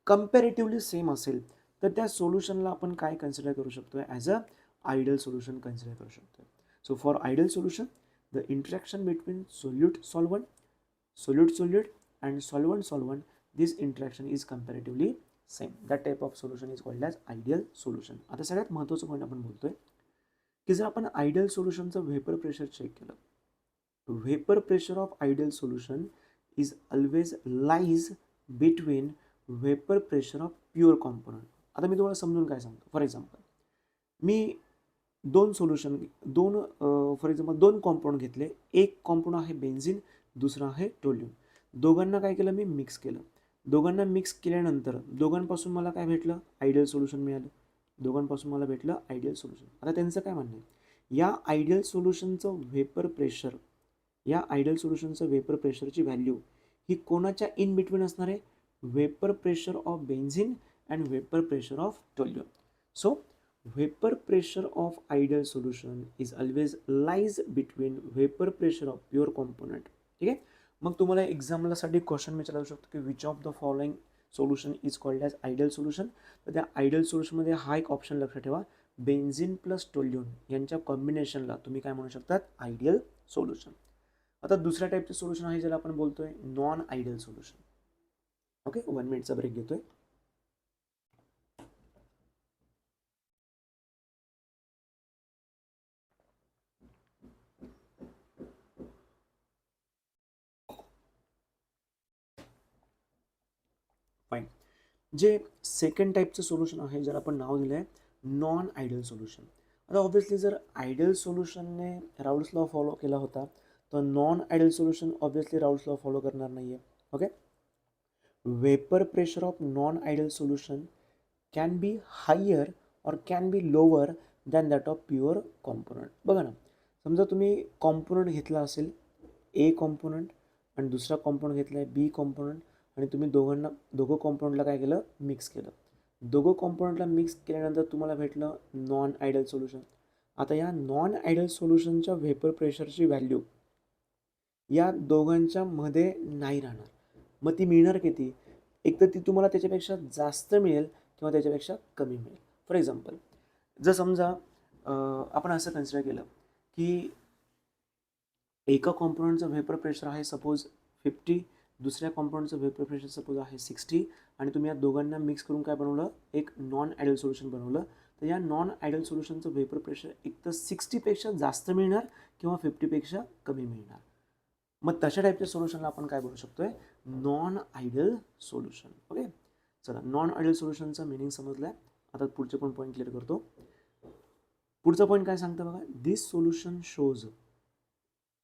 कम्पॅरेटिव्हली सेम असेल तर त्या सोल्युशनला आपण काय कन्सिडर करू शकतो, as a ideal solution consider करू शकतो. So for ideal solution the interaction between solute solvent, solute solute and solvent solvent, this interaction is comparatively same. That type of solution is called as ideal solution. आता सगळ्यात महत्त्वाचं point आपण बोलतोय की जर आपण आयडियल सोल्युशनचं व्हेपर प्रेशर चेक केलं, vapour pressure of ideal solution is always lies between vapour pressure of pure component. आता मी तुम्हाला समजून काय सांगतो. For example me for example दोन कॉम्पाऊंड घेतले. एक कॉम्पाऊंड आहे बेन्झिन, दुसरा आहे टोल्यूम. दोघांना काय केलं, मी मिक्स केलं. दोघांना मिक्स केल्यानंतर दोघांपासून मला काय भेटलं, आयडियल सोल्युशन मिळालं. दोघांपासून मला भेटलं आयडियल सोल्युशन. आता त्यांचं काय म्हणणं आहे, या आयडियल सोल्युशनचं वेपर प्रेशरची व्हॅल्यू ही कोणाच्या इन बिटवीन असणार आहे, vapour pressure of benzene and vapour pressure of toluene. So vapour pressure of ideal solution is always lies between vapour pressure of pure component. ठीक आहे. मग तुम्हाला एक्झाम्पलसाठी क्वेश्चन विचारू शकतो की which of the following solution is called as ideal solution. तर त्या आयडियल सोल्युशनमध्ये हा एक ऑप्शन लक्षात ठेवा, बेन्झिन प्लस टोल्यूम यांच्या कॉम्बिनेशनला तुम्ही काय म्हणू शकतात, आयडियल सोल्युशन. आता दुसऱ्या टाईपचे सोल्युशन आहे ज्याला आपण बोलतोय नॉन आयडियल सोल्युशन. ओके, 1 मिनिटचा ब्रेक घेतोय. फाईन. जे सेकंड टाईपचं सोल्युशन आहे ज्याला आपण नाव दिलं आहे नॉन आयडियल सोल्युशन. आता ऑब्व्हियसली जर आयडियल सोल्युशनने राऊल्स लॉ फॉलो केला होता तर non ideal solution obviously Raoult's law follow करणार नाही आहे. Okay, vapour pressure of non ideal solution can be higher or can be lower than that of pure component. बघा ना, समजा तुम्ही कॉम्पोनंट घेतला असेल ए कॉम्पोनंट आणि दुसरा कॉम्पोनंट घेतला आहे बी कॉम्पोनंट आणि तुम्ही दोघं कॉम्पाऊंडला काय केलं, मिक्स केलं. दोघं कॉम्पाऊंडला मिक्स केल्यानंतर तुम्हाला भेटलं नॉन आयडियल सोल्युशन. आता या नॉन आयडियल सोल्युशनच्या व्हेपर प्रेशरची व्हॅल्यू या दोघांच्या मध्ये नाही राहणार. मग ती मिळणार किती? एक तर ती तुम्हाला त्याच्यापेक्षा जास्त मिळेल किंवा त्याच्यापेक्षा कमी मिळेल. फॉर एक्झाम्पल, जर समजा आपण असं कन्सिडर केलं की एका कॉम्पोनंटचं व्हेपर प्रेशर आहे सपोज 50, दुसऱ्या कॉम्पोनंटचं व्हेपर प्रेशर सपोज आहे 60, आणि तुम्ही या दोघांना मिक्स करून काय बनवलं, एक नॉन आयडियल सोल्युशन बनवलं. तर या नॉन आयडियल सोल्युशनचं व्हेपर प्रेशर एक तर 60पेक्षा जास्त मिळणार किंवा 50पेक्षा कमी मिळणार. मग तशा टाईपच्या सोल्युशनला आपण काय बोलू शकतोय, नॉन आयडियल सोल्युशन. ओके, चला, नॉन आयडियल सोल्युशनचा मिनिंग समजलाय. आता पुढचे पण पॉईंट क्लिअर करतो. पुढचा पॉईंट काय सांगतं बघा, this solution shows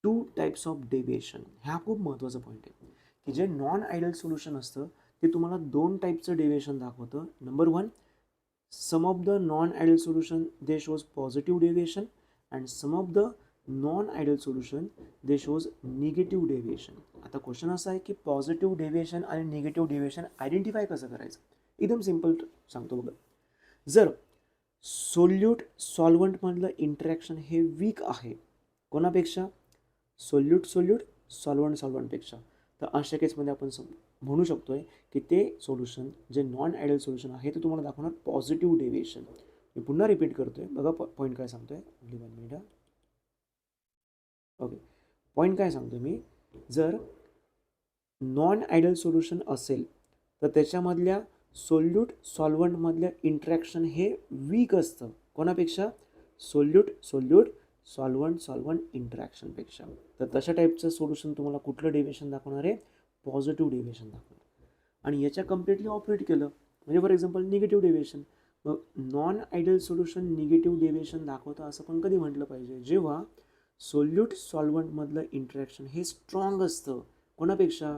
2 types of deviation. हा खूप महत्त्वाचा पॉईंट आहे की जे नॉन आयडियल सोल्युशन असतं ते तुम्हाला 2 टाईपचं डेविएशन दाखवतं. Number 1, some of the non ideal solution they shows positive deviation, and some of the non ideal solution they shows negative deviation. आता क्वेश्चन असा आहे की पॉझिटिव्ह डेविएशन आणि निगेटिव्ह डेविएशन आयडेंटिफाय कसं करायचं. एकदम सिम्पल सांगतो बघा. जर सोल्यूट सॉल्वंटमधलं इंटरॅक्शन हे वीक आहे कोणापेक्षा, सोल्यूट सॉल्वंटपेक्षा, तर अशा केसमध्ये आपण म्हणू शकतोय की ते सोल्युशन जे नॉन आयडियल सोल्युशन आहे ते तुम्हाला दाखवणार पॉझिटिव्ह डेविएशन. मी पुन्हा रिपीट करतोय बघा, पॉईंट काय सांगतोय. ओके, पॉईंट काय सांगतोय मी, जर नॉन आयडियल सोल्युशन असेल तर त्याच्यामधल्या सोल्यूट सॉल्वंटमधल्या इंटरॅक्शन हे वीक असतं कोणापेक्षा, सोल्यूट सॉल्वंट इंटरॅक्शनपेक्षा. तर तशा टाईपचं सोल्युशन तुम्हाला कुठलं डेविएशन दाखवणार आहे, पॉझिटिव्ह डेविएशन दाखवणार. आणि याच्या कम्प्लिटली ऑपरेट केलं म्हणजे फॉर एक्झाम्पल निगेटिव्ह डेविएशन. मग non ideal solution negative deviation दाखवतं असं पण कधी म्हटलं पाहिजे, जेव्हा सोल्यूट सॉल्वंटमधलं इंटरॅक्शन हे स्ट्रॉंग असतं कोणापेक्षा,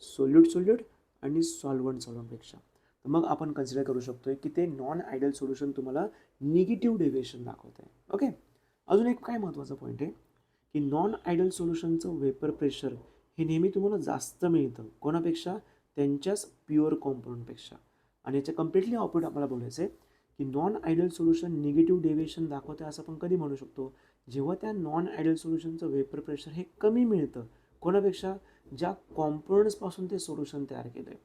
सोल्यूट आणि सॉल्वंटपेक्षा. तर मग आपण कन्सिडर करू शकतोय की ते नॉन आयडियल सोल्युशन तुम्हाला निगेटिव्ह डेविएशन दाखवत आहे. ओके, अजून एक काय महत्त्वाचा पॉईंट आहे की नॉन आयडियल सोल्युशनचं वेपर प्रेशर हे नेहमी तुम्हाला जास्त मिळतं कोणापेक्षा, त्यांच्याच प्युअर कॉम्पोनंटपेक्षा. आणि याच्या कम्प्लिटली ऑपोजिट आपल्याला बोलायचं आहे की non ideal solution negative deviation दाखवते असं आपण कधी म्हणू शकतो, जेव्हा त्या नॉन आयडियल सोल्युशनचं वेपर प्रेशर हे कमी मिळतं कोणापेक्षा, ज्या कॉम्पोनंट्सपासून ते सोल्युशन तयार केलं आहे.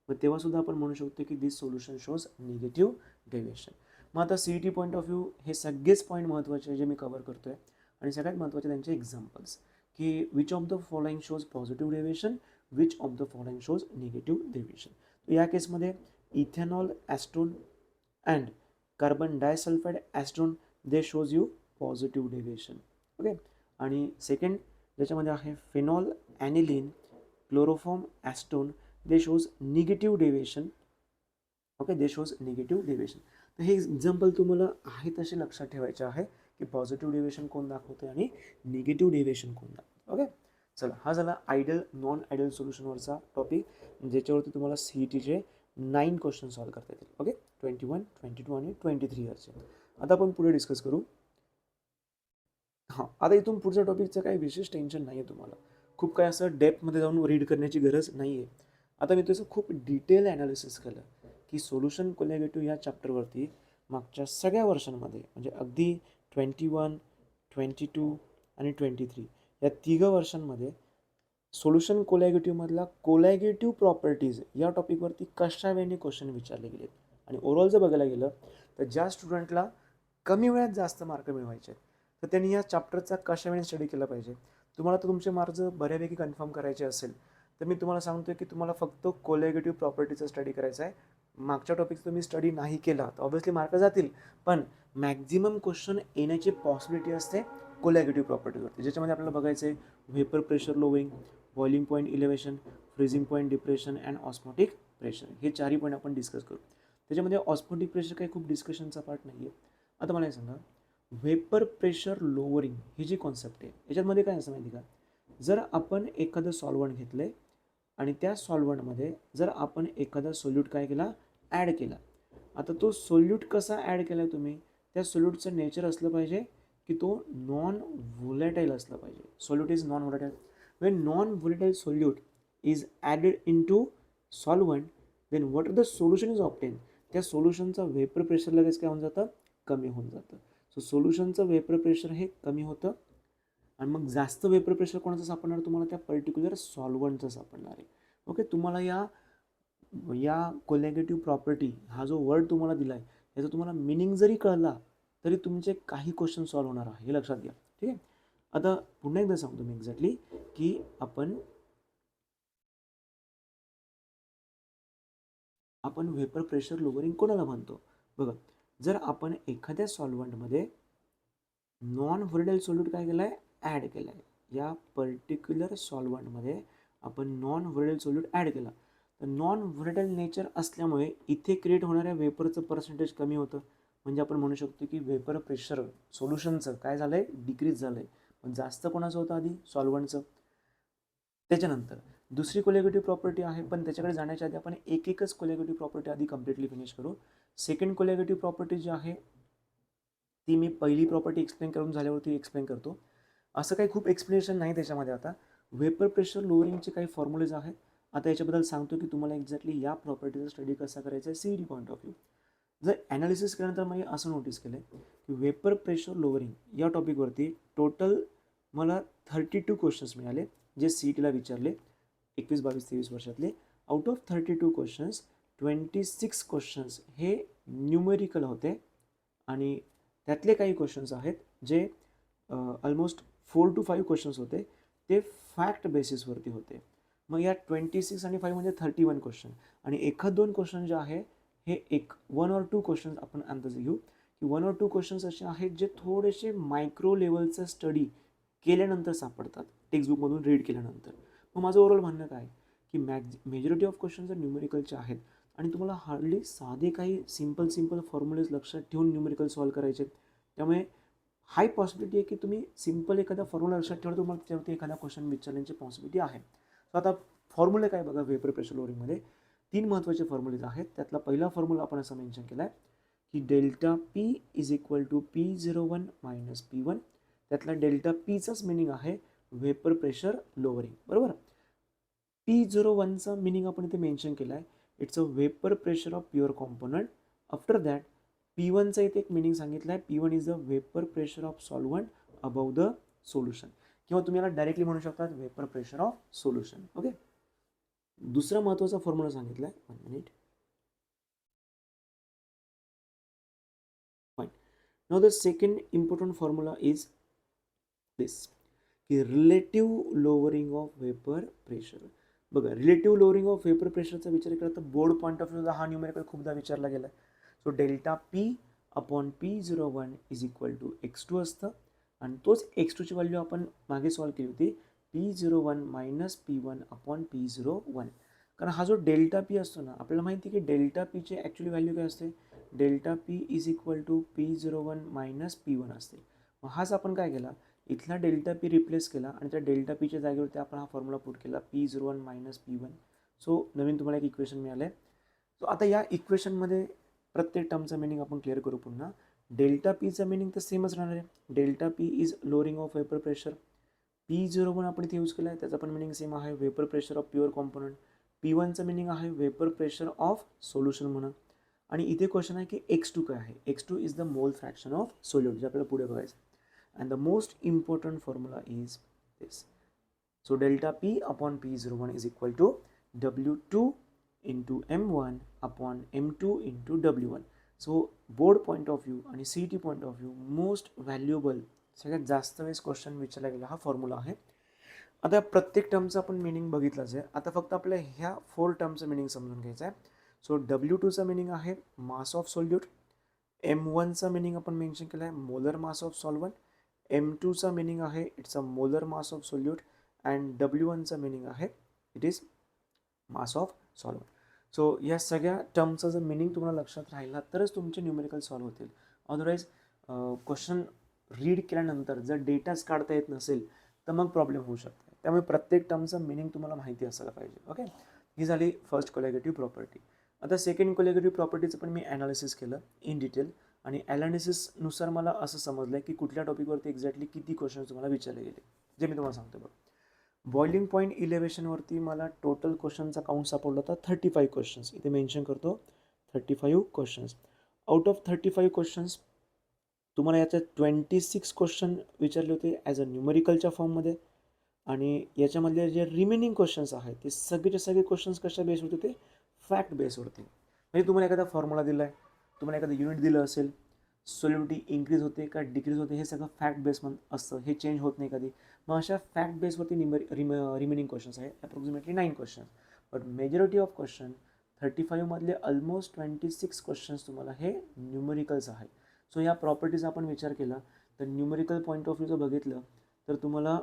मग तेव्हासुद्धा आपण म्हणू शकतो की दिस सोल्युशन शोज निगेटिव्ह डेविएशन. मग आता CET पॉईंट ऑफ व्ह्यू हे सगळेच पॉईंट महत्त्वाचे जे मी कव्हर करतो आहे, आणि सगळ्यात महत्त्वाचे त्यांचे एक्झाम्पल्स की which of the following shows positive deviation, which of the following shows negative deviation. तर या केसमध्ये ethanol acetone and carbon disulphide acetone they shows you positive deviation. Okay, आणि सेकंड ज्याच्यामध्ये आहे phenol aniline chloroform acetone they shows negative deviation. Okay, they shows negative deviation. तर हे example तुम्हाला आहे तसे लक्षात ठेवायचे आहे की पॉझिटिव्ह डेविएशन कोण दाखवते आणि निगेटिव्ह डेविएशन कोण दाखवते. ओके, चला, हा झाला आयडियल नॉन आयडियल सोल्युशनवरचा टॉपिक, ज्याच्यावरती तुम्हाला CETचे 9 क्वेश्चन सॉल्व्ह करता येतील. ओके, 21, 22 आणि 23 इयर्सचे. आता आपण पुढे डिस्कस करू. हां, आता इथून पुढच्या टॉपिकचं काही विशेष टेन्शन नाही आहे तुम्हाला, खूप काय असं डेप्थमध्ये जाऊन रीड करण्याची गरज नाही आहे. आता मी त्याचं खूप डिटेल ॲनालिसिस केलं की सोल्युशन कोलॅगेटिव्ह या चॅप्टरवरती मागच्या सगळ्या वर्षांमध्ये म्हणजे अगदी 21, 22 आणि 23 या 3 वर्षांमध्ये सोल्युशन कोलॅगेटिव्हमधला कोलॅगेटिव्ह प्रॉपर्टीज या टॉपिकवरती कशा वेळेने क्वेश्चन विचारले गेले. आणि ओव्हरऑल जर बघायला गेलं तर ज्या स्टुडंटला कमी वेळात जास्त मार्क मिळवायचे तर त्यांनी या चॅप्टरचा कशा वेळेने स्टडी केला पाहिजे. तुम्हाला तर तुमचे मार्क्स बऱ्यापैकी कन्फर्म करायचे असेल तर मी तुम्हाला सांगतो की तुम्हाला फक्त कोलॅगेटिव्ह प्रॉपर्टीचा स्टडी करायचा आहे. मागच्या टॉपिकचा तुम्ही स्टडी नाही केला तर ऑब्व्हियसली मार्क जातील, पण मॅक्झिमम क्वेश्चन येण्याची पॉसिबिलिटी असते कोलॅगेटिव्ह प्रॉपर्टीजवरती, ज्याच्यामध्ये आपल्याला बघायचं आहे vapour pressure lowering, boiling point elevation, freezing point depression and osmotic pressure. हे 4ही पॉईंट आपण डिस्कस करू. त्याच्यामध्ये ऑस्मोटिक प्रेशर काही खूप डिस्कशनचा पार्ट नाही आहे. आता मला हे सांगा, व्हेपर प्रेशर लोअरिंग ही जी कॉन्सेप्ट आहे याच्यामध्ये काय असं माहिती का, जर आपण एखादं सॉल्वंट घेतलं आहे आणि त्या सॉल्वंटमध्ये जर आपण एखादा सोल्यूट काय केला, ॲड केला. आता तो सोल्यूट कसा ॲड केला तुम्ही, त्या सोल्यूटचं नेचर असलं पाहिजे की तो नॉन व्होलेटाईल असलं पाहिजे. Solute is non volatile. When non-volatile solute is added into solvent, then what are the solution is obtain, त्या सोल्युशनचं वेपर प्रेशर लगेच काय होऊन जातं, कमी होऊन जातं. सो सोल्युशनचं वेपर प्रेशर हे कमी होतं आणि मग जास्त वेपर प्रेशर कोणाचं सापडणार तुम्हाला, त्या पर्टिक्युलर सॉल्वंटचं सापडणार आहे. ओके, तुम्हाला या या कोलॅगेटिव्ह प्रॉपर्टी हा जो वर्ड तुम्हाला दिला आहे याचा तुम्हाला मिनिंग जरी कळला तरी तुमचे काही क्वेश्चन सॉल्व्ह होणार आहे, हे लक्षात घ्या. ठीक आहे, आता पुन्हा एकदा सांगतो मी एक्झॅक्टली की आपण वेपर प्रेशर लोअरिंग कोणाला म्हणतो. बघा, जर आपण एखाद्या सॉल्वंटमध्ये नॉन व्हॉलेटाईल सोल्यूट काय केलं आहे, ॲड केलं आहे. या पर्टिक्युलर सॉल्वंटमध्ये आपण नॉन व्हॉलेटाईल सोल्यूट ॲड केला, तर नॉन व्हॉलेटाईल नेचर असल्यामुळे इथे क्रिएट होणाऱ्या वेपरचं पर्सेंटेज कमी होतं. म्हणजे आपण म्हणू शकतो की वेपर प्रेशर सोल्युशनचं काय झालं आहे, डिक्रीज झालं आहे. पण जास्त कोणाचं होतं आधी, सॉल्वंटचं. त्याच्यानंतर दुसरी कोलॅगेटिव्ह प्रॉपर्टी आहे, पण त्याच्याकडे जाण्याच्या आधी आपण एकच कोलॅगेटिव्ह प्रॉपर्टी आधी कम्प्लिटली फिनिश करू. सेकंड कोलॅगेटिव्ह प्रॉपर्टी जी आहे ती मी पहिली प्रॉपर्टी एक्सप्लेन करून झाल्यावरती एक्सप्लेन करतो. असं काही खूप एक्सप्लेनेशन नाही त्याच्यामध्ये. आता वेपर प्रेशर लोअरिंगचे काही फॉर्म्युलेज आहेत. आता याच्याबद्दल सांगतो की तुम्हाला एक्झॅक्टली या प्रॉपर्टीचा स्टडी कसा करायचा आहे CET पॉईंट ऑफ व्ह्यू. जर ॲनालिसिस केल्यानंतर मी असं नोटीस केलं की वेपर प्रेशर लोअरिंग या टॉपिकवरती टोटल मला 32 क्वेश्चन्स मिळाले जे CETला विचारले 21, 22, 23 वर्षातले. आउट ऑफ 32 क्वेश्चन्स 26 क्वेश्चन्स हे न्यूमेरिकल होते आणि त्यातले काही क्वेश्चन्स आहेत जे ऑलमोस्ट 4 to 5 क्वेश्चन्स होते ते फॅक्ट बेसिसवरती होते. मग या 26 आणि 5 म्हणजे 31 क्वेश्चन आणि एखाद 2 क्वेश्चन जे आहे हे 1 or 2 क्वेश्चन्स आपण अंदाज घेऊ की 1 or 2 क्वेश्चन्स असे आहेत जे थोडेसे मायक्रो लेवलचं स्टडी केल्यानंतर सापडतात, टेक्स्टबुकमधून रीड केल्यानंतर. मग माझं ओव्हरऑल म्हणणं काय की मेजॉरिटी ऑफ क्वेश्चन जर न्यूमेरिकलचे आहेत आणि तुम्हाला हार्डली साधे काही सिम्पल फॉर्म्युलेज लक्षात ठेवून न्यूमेरिकल सॉल्व्ह करायचे, त्यामुळे हाय पॉसिबिलिटी आहे की तुम्ही सिम्पल एखादा फॉर्म्युला लक्षात ठेवला तुम्हाला त्याच्यावरती एखादा क्वेश्चन विचारण्याची पॉसिबिलिटी आहे. सो आता फॉर्म्युला काय बघा, वेपर प्रेशर लोअरिंगमध्ये 3 महत्त्वाचे फॉर्म्युलेज आहेत. त्यातला पहिला फॉर्म्युला आपण असं मेन्शन केला आहे की delta P is equal to P01 minus P1. त्यातला डेल्टा पीचाच मिनिंग आहे वेपर प्रेशर लोअरिंग, बरोबर. P01चा मिनिंग आपण इथे मेन्शन केला आहे, it's a vapour pressure of pure component. After that P1चा इथे एक मिनिंग सांगितला आहे, P1 is the vapour pressure of solvent above the solution, किंवा तुम्ही याला डायरेक्टली म्हणू शकता vapour pressure of solution. Okay, दुसरा महत्त्वाचा फॉर्म्युला सांगितला आहे, 1 minute. Fine. Now the second important formula is this की relative lowering of vapour pressure. बघा, रिलेटिव्ह लोअरिंग ऑफ वेपर प्रेशरचा विचार केला तर बोर्ड पॉईंट ऑफ व्ह्यूला हा न्यूमेरिकल खूपदा विचारला गेला आहे. So delta P upon P01 is equal to X2 असतं आणि तोच X2ची व्हॅल्यू आपण मागे सॉल्व्ह केली होती P01 minus P1 upon P01. कारण हा जो डेल्टा पी असतो ना, आपल्याला माहिती आहे की डेल्टा पीची ॲक्च्युली व्हॅल्यू काय असते, delta P is equal to P01 minus P1 असते. मग हाच आपण काय केला, इथला डेल्टा पी रिप्लेस केला आणि त्या डेल्टा पीच्या जागेवरती आपण हा फॉर्म्युला पुट केला P01 मायनस P1. सो नवीन तुम्हाला एक इक्वेशन मिळालं आहे. सो आता या इक्वेशनमध्ये प्रत्येक टर्मचं मिनिंग आपण क्लिअर करू पुन्हा. डेल्टा पीचं मिनिंग तर सेमच राहणार आहे, delta P is lowering of vapour pressure. P01 आपण इथे यूज केला आहे, त्याचा पण मिनिंग सेम आहे, vapour pressure of pure component. P1चं मिनिंग आहे वेपर प्रेशर ऑफ सोल्युशन म्हणा. आणि इथे क्वेश्चन आहे की X2 काय आहे, X2 is the mole fraction of solute, जे आपल्याला पुढे बघायचं. And the most important formula is this. So delta P upon P01 is equal to W2 into M1 upon M2 into W1. So board point of view आणि CET point of view most valuable, सगळ्यात जास्त वेळेस question विचारला गेला हा formula आहे. आता प्रत्येक टर्मचा आपण मिनिंग बघितलाच आहे. आता फक्त आपल्या ह्या 4 टर्मचं मिनिंग समजून घ्यायचं आहे. सो W2चा मिनिंग आहे मास ऑफ सोल्यूट. M1चा मिनिंग आपण मेन्शन केला आहे मोलर मास ऑफ सॉल्वंट. M2चा मिनिंग आहे it's a molar mass of solute. And W1चा मिनिंग आहे it is mass of solvent. So या सगळ्या टर्मचा जर मिनिंग तुम्हाला लक्षात राहिला तरच तुमचे न्यूमेरिकल सॉल्व्ह होतील. अदरवाईज क्वेश्चन रीड केल्यानंतर जर डेटाच काढता येत नसेल तर मग प्रॉब्लेम होऊ शकतो. त्यामुळे प्रत्येक टर्मचं मिनिंग तुम्हाला माहिती असायला पाहिजे. ओके, ही झाली फर्स्ट कोलॅगेटिव्ह प्रॉपर्टी. आता सेकंड कोलॅगेटिव्ह प्रॉपर्टीचं पण मी ॲनालिसिस केलं इन डिटेल आणि ॲनालिसिसनुसार मला असं समजलं की कुठल्या टॉपिकवरती एक्झॅक्टली किती क्वेश्चन तुम्हाला विचारले गेले, जे मी तुम्हाला सांगतो बघ. बॉइलिंग पॉईंट इलेव्हेशनवरती मला टोटल क्वेश्चनचा काउंट सापडला होता 35 क्वेश्चन्स. इथे मेन्शन करतो 35 क्वेश्चन्स. आउट ऑफ 35 क्वेश्चन्स तुम्हाला याच्यात 26 क्वेश्चन विचारले होते ॲज अ न्यूमरिकलच्या फॉर्ममध्ये, आणि याच्यामधले जे रिमेनिंग क्वेश्चन्स आहेत ते सगळेचे सगळे क्वेश्चन्स कशा बेसवरती होते, फॅक्ट बेसवरती. म्हणजे तुम्हाला एखादा फॉर्म्युला दिला आहे, तुम्हाला एखादं युनिट दिलं असेल, सोल्युबिलिटी इंक्रीज होते का डिक्रीज होते हे सगळं फॅक्ट बेस असतं, हे चेंज होत नाही कधी. मग अशा फॅक्ट बेसवरती रिमेनिंग क्वेश्चन्स आहेत approximately 9 question. But majority of question 35 मधले ऑलमोस्ट 26 क्वेश्चन्स तुम्हाला हे न्यूमरिकल्स आहे. सो या प्रॉपर्टीचा आपण विचार केला तर न्यूमरिकल पॉईंट ऑफ व्ह्यूचं बघितलं तर तुम्हाला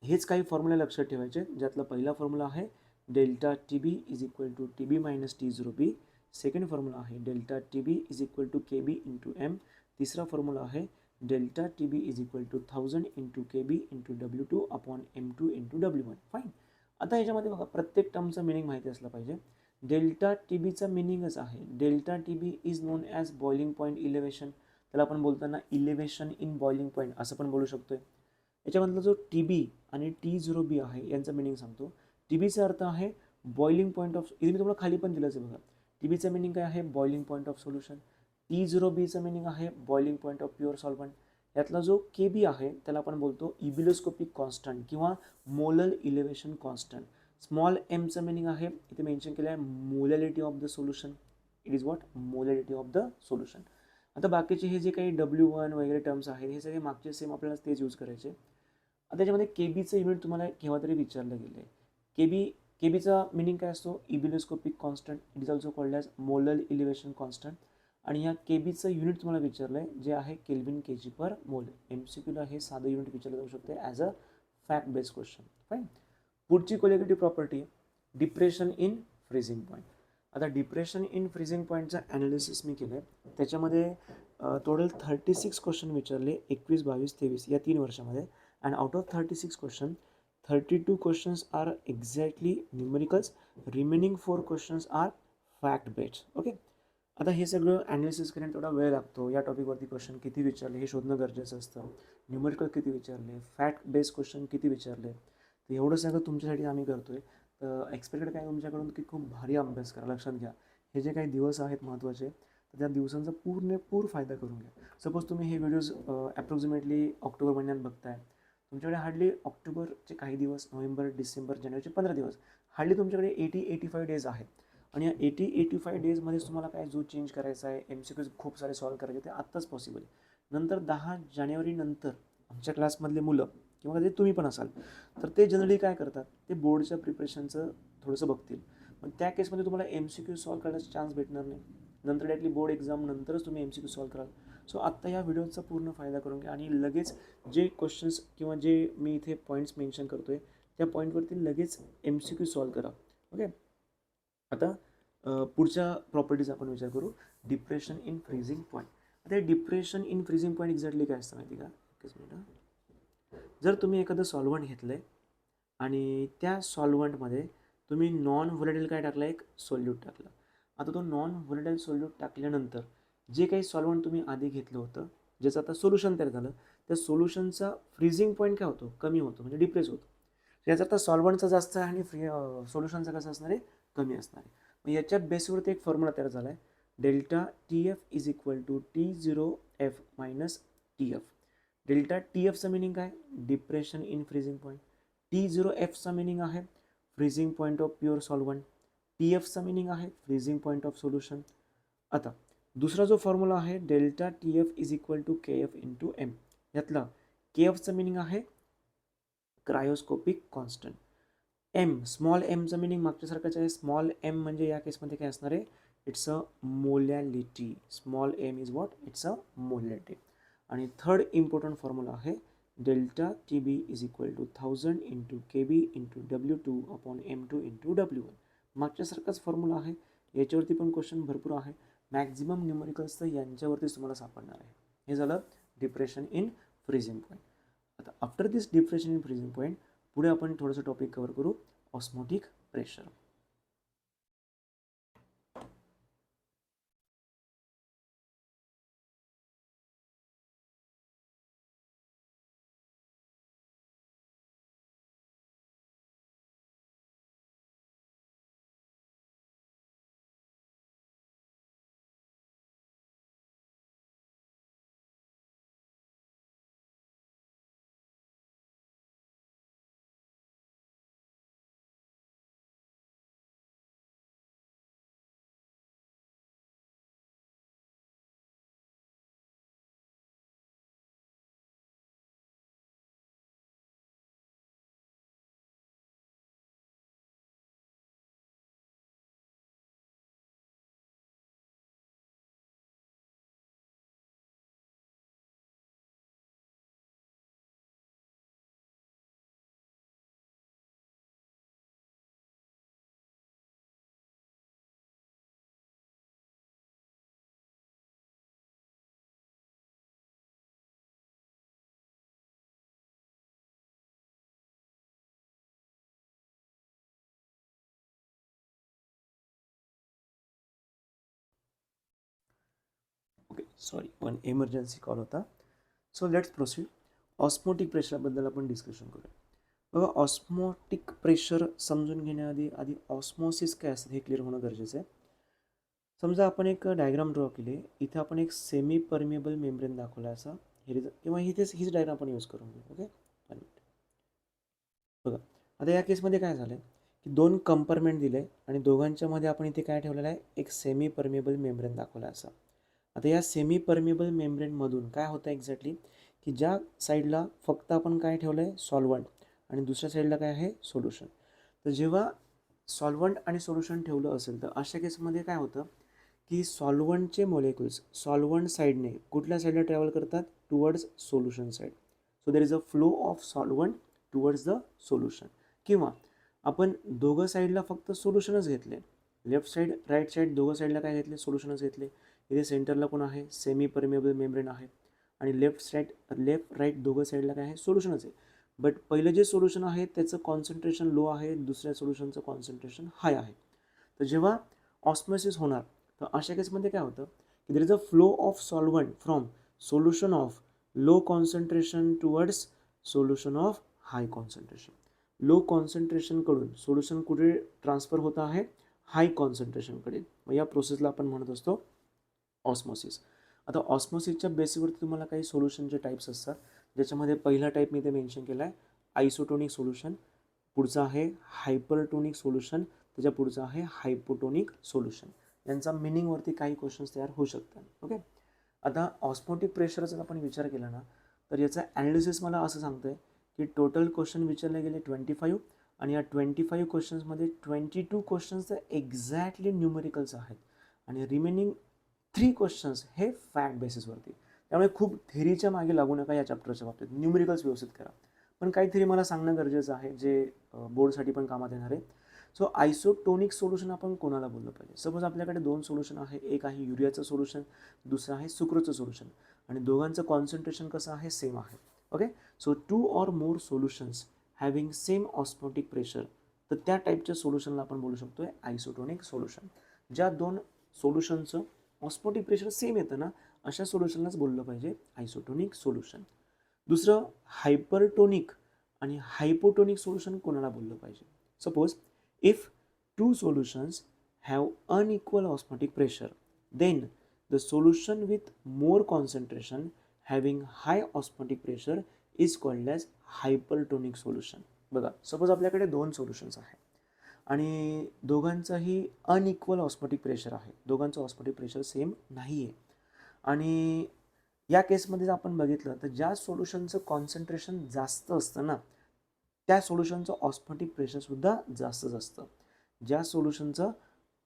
हेच काही फॉर्म्युला लक्षात ठेवायचे, ज्यातला पहिला फॉर्म्युला आहे delta T B is equal to T B minus T zero B. Second formula आहे delta T B is equal to K B into M. तिसरा फॉर्म्युला आहे delta T B is equal to 1000 into K B into W2 upon M2 into W1. Fine. आता याच्यामध्ये बघा प्रत्येक टर्मचा meaning माहिती असला पाहिजे. डेल्टा टी बीचा मिनिंगच आहे delta T B is known as boiling point elevation. त्याला आपण बोलताना इलेव्हेशन इन बॉइलिंग पॉईंट असं पण बोलू शकतोय. याच्यामधला जो टी बी आणि T0B आहे यांचा मिनिंग सांगतो. टी बीचा अर्थ आहे बॉइलिंग पॉईंट ऑफ, इथे मी तुम्हाला खाली पण दिलंच आहे बघा. टी बीचा मिनिंग काय आहे, बॉइलिंग पॉईंट ऑफ सोल्युशन. T0Bचा मिनिंग आहे boiling point of pure solvent. यातला जो के बी आहे त्याला आपण बोलतो इबिलोस्कोपिक कॉन्स्टंट किंवा मोलल इलेव्हेशन कॉन्स्टंट. स्मॉल एमचं मिनिंग आहे इथे मेन्शन केलं आहे molality of the solution. It is what, molality of the solution. आता बाकीचे हे जे काही W1 वगैरे टर्म्स आहेत हे सगळे मागचे सेम आपल्याला तेच यूज करायचे. आता त्याच्यामध्ये के बीचं युनिट तुम्हाला केव्हा तरी विचारलं गेलं आहे. के बीचा मिनिंग काय असतो, ebullioscopic constant. It is also called as molal elevation constant. आणि या के बीचं युनिट तुम्हाला विचारलं आहे जे आहे केल्विन के जी पर मोल. MCQला हे साधं युनिट विचारलं जाऊ शकते as a fact based question. Fine. पुढची colligative property depression in freezing point. आता डिप्रेशन इन फ्रीझिंग पॉईंटचं ॲनालिसिस मी केलं आहे. त्याच्यामध्ये टोटल 36 क्वेश्चन विचारले 21, 22, 23 या 3 वर्षामध्ये. And out of 36 question 32 questions are exactly numericals. Remaining 4 questions are fact based. Okay. आता हे सगळं ॲनालिसिस करण्यात थोडा वेळ लागतो. या टॉपिकवरती क्वेश्चन किती विचारले हे शोधणं गरजेचं असतं. न्यूमरिकल किती विचारले, फॅक्ट बेस्ड क्वेश्चन किती विचारले, तर एवढं सगळं तुमच्यासाठी आम्ही करतो आहे. तर एक्सपेक्टेड काय तुमच्याकडून की खूप भारी अभ्यास करा. लक्षात घ्या हे जे काही दिवस आहेत महत्त्वाचे तर त्या दिवसांचा पूर्ण फायदा करून घ्या. सपोज तुम्ही हे व्हिडिओज ॲप्रॉक्सिमेटली ऑक्टोबर महिन्यात बघताय, तुमच्याकडे हार्डली ऑक्टोबरचे काही दिवस, नोव्हेंबर, डिसेंबर, जानेवारीचे 15 दिवस, हार्डली तुमच्याकडे 80-85 डेज आहेत. आणि या 80-85 डेजमध्येच तुम्हाला काय जो चेंज करायचा आहे, MCQs खूप सारे सॉल्व करायचे ते आत्ताच पॉसिबल आहे. नंतर 10 जानेवारी नंतर आमच्या क्लासमधले मुलं किंवा कधी तुम्ही पण असाल तर ते जनरली काय करतात, ते बोर्डच्या प्रिपरेशनचं थोडंसं बघतील. पण त्या केसमध्ये तुम्हाला MCQ सॉल्व करायचा चान्स भेटणार नाही. नंतर डायरेक्टली बोर्ड एक्झाम नंतरच तुम्ही MCQ सॉल्व कराल. सो आत्ता या व्हिडिओचा पूर्ण फायदा करून घ्या आणि लगेच जे क्वेश्चन्स किंवा जे मी इथे पॉईंट्स मेन्शन करतो आहे त्या पॉईंटवरती लगेच MCQ सॉल्व करा. ओके. आता पुढच्या प्रॉपर्टीचा आपण विचार करू, डिप्रेशन इन फ्रीझिंग पॉईंट. आता depression in freezing point exactly काय असतं माहिती का, एकच मिनिट. जर तुम्ही एखादं सॉल्व्हंट घेतलं आहे आणि त्या सॉल्व्हंटमध्ये तुम्ही नॉन व्होलेटाईल काय टाकलं, एक सोल्यूट टाकलं. आता तो नॉन व्होलेटाईल सोल्यूट टाकल्यानंतर जे काही सॉल्व्हंट तुम्ही आधी घेतलं होतं ज्याचं आता सोल्युशन तयार झालं, त्या सोल्युशनचा फ्रीझिंग पॉईंट काय होतो, कमी होतो, म्हणजे डिप्रेस होतो. याचा आता सॉल्व्हंटचा जास्त आहे आणि सोल्युशनचा कसं असणार आहे, कमी असणार आहे. मग याच्या बेसवरती एक फॉर्म्युला तयार झाला आहे, delta TF is equal to T0F minus TF. Delta TFचं मिनिंग काय, डिप्रेशन इन फ्रीझिंग पॉईंट. T0Fचा मिनिंग आहे freezing point of pure solvent. TFचा मिनिंग आहे फ्रीझिंग पॉईंट ऑफ सोल्युशन. आता दुसरा जो फॉर्म्युला आहे delta TF is equal to KF into M. यातला KFचं मिनिंग आहे क्रायोस्कोपिक कॉन्स्टंट. स्मॉल एमचं मिनिंग मागच्यासारखंच आहे. स्मॉल एम म्हणजे या केसमध्ये काय असणार आहे, it's a molality. Small M is what, it's a molality. आणि थर्ड इम्पॉर्टंट फॉर्म्युला आहे delta TB is equal to 1000 into KB into W2 upon M2 into W1. मागच्यासारखाच फॉर्म्युला आहे. याच्यावरती पण क्वेश्चन भरपूर आहे. मॅक्झिमम न्यूमरिकल्स तर यांच्यावरतीच तुम्हाला सापडणार आहे. हे झालं डिप्रेशन इन फ्रीझिंग पॉईंट. आता after this depression in freezing point पुढे आपण थोडंसं टॉपिक कव्हर करू, osmotic pressure. Sorry, one emergency call होता. So let's proceed. ऑस्मोटिक प्रेशरबद्दल आपण डिस्कशन करूया. बघा, ऑस्मोटिक प्रेशर समजून घेण्याआधी आधी ऑस्मोसिस काय असतं हे क्लिअर होणं गरजेचं आहे. समजा आपण एक डायग्राम ड्रॉ केली. इथे आपण एक सेमी परमिएबल मेम्ब्रेन दाखवला असा किंवा हीच डायग्राम आपण यूज करून घेऊ. ओके, बघा आता या केसमध्ये काय झालं की दोन कंपार्टमेंट दिले आणि दोघांच्या मध्ये आपण इथे काय ठेवलेलं आहे, एक सेमी परमिएबल मेम्ब्रेन दाखवला असा. आता या सेमी परमिएबल मेम्ब्रेनमधून काय होतं एक्झॅक्टली की ज्या साईडला फक्त आपण काय ठेवलं आहे, सॉल्वंट, आणि दुसऱ्या साईडला काय आहे, सोल्युशन. तर जेव्हा सॉल्वंट आणि सोल्युशन ठेवलं असेल तर अशा केसमध्ये काय होतं की सॉल्वंटचे मोलेक्युल्स सॉल्वंट साईडने कुठल्या साईडला ट्रॅव्हल करतात, towards solution side. So there is a flow of solvent towards the solution. किंवा आपण दोघं साईडला फक्त सोल्युशनच घेतले, लेफ्ट साईड राईट साईड दोघं साईडला काय घेतले, सोल्युशनच घेतले. इथे सेंटरला कोण आहे, सेमी परमिएबल मेम्ब्रेन आहे, आणि लेफ्ट राईट दोघं साईडला काय आहे, सोल्युशनच आहे. बट पहिलं जे सोल्युशन आहे त्याचं कॉन्सन्ट्रेशन लो आहे, दुसऱ्या सोल्युशनचं कॉन्सन्ट्रेशन हाय आहे. तर जेव्हा ऑस्मोसिस होणार तर अशा केसमध्ये काय होतं की there is a flow of solvent from solution of low concentration towards solution of high concentration. Low कॉन्सन्ट्रेशनकडून सोल्युशन कुठे ट्रान्सफर होत आहे, हाय कॉन्सन्ट्रेशनकडे. मग या प्रोसेसला आपण म्हणत असतो ऑस्मोसिस. आता ऑस्मोसिसच्या बेसिसवरती तुम्हाला काही सोल्युशनचे टाईप्स असतात, ज्याच्यामध्ये पहिला टाईप मी इथे मेन्शन केला आहे, आयसोटोनिक सोल्युशन. पुढचं आहे हायपरटोनिक सोल्युशन. त्याच्या पुढचं आहे हायपोटोनिक सोल्युशन. यांचा मिनिंगवरती काही क्वेश्चन्स तयार होऊ शकतात. ओके, आता ऑस्मोटिक प्रेशरचा आपण विचार केला ना तर याचा ॲनालिसिस मला असं सांगतं आहे की टोटल क्वेश्चन विचारले गेले 25, आणि या 25 क्वेश्चन्समध्ये 22 क्वेश्चन्स तर एक्झॅक्टली न्यूमेरिकल्स आहेत, आणि रिमेनिंग 3 क्वेश्चन्स हे फॅक्ट बेसिसवरती. त्यामुळे खूप थेरीच्या मागे लागू नका या चॅप्टरच्या बाबतीत, न्यूमेरिकल्स व्यवस्थित करा. पण काही थेरी मला सांगणं गरजेचं आहे जे बोर्डसाठी पण कामात येणार आहे. सो आयसोटोनिक सोल्युशन आपण कोणाला बोललं पाहिजे. सपोज आपल्याकडे दोन सोल्युशन आहे, एक आहे युरियाचं सोल्युशन, दुसरं आहे सुक्रोजचं सोल्युशन, आणि दोघांचं कॉन्सन्ट्रेशन कसं आहे, सेम आहे. Okay, so 2 or more solutions having same osmotic pressure, तर त्या टाईपच्या सोल्युशनला आपण बोलू शकतो आहे आयसोटोनिक सोल्युशन. ज्या दोन सोल्युशनचं ऑस्मोटिक प्रेशर सेम येतं ना अशा सोल्युशनलाच बोललं पाहिजे आयसोटोनिक सोल्युशन. दुसरं हायपरटोनिक आणि हायपोटोनिक सोल्युशन कोणाला बोललं पाहिजे. Suppose if two solutions have unequal osmotic pressure, then the solution with more concentration having high osmotic pressure is called as hypertonic solution. बघा, सपोज आपल्याकडे दोन सोल्युशन्स आहे आणि दोघांचाही अनइक्वल ऑस्मोटिक प्रेशर आहे, दोघांचं ऑस्मोटिक प्रेशर सेम नाही आहे, आणि या केसमध्ये जर आपण बघितलं तर ज्या सोल्युशनचं कॉन्सन्ट्रेशन जास्त असतं ना त्या सोल्युशनचं ऑस्मोटिक प्रेशरसुद्धा जास्तच असतं. ज्या सोल्युशनचं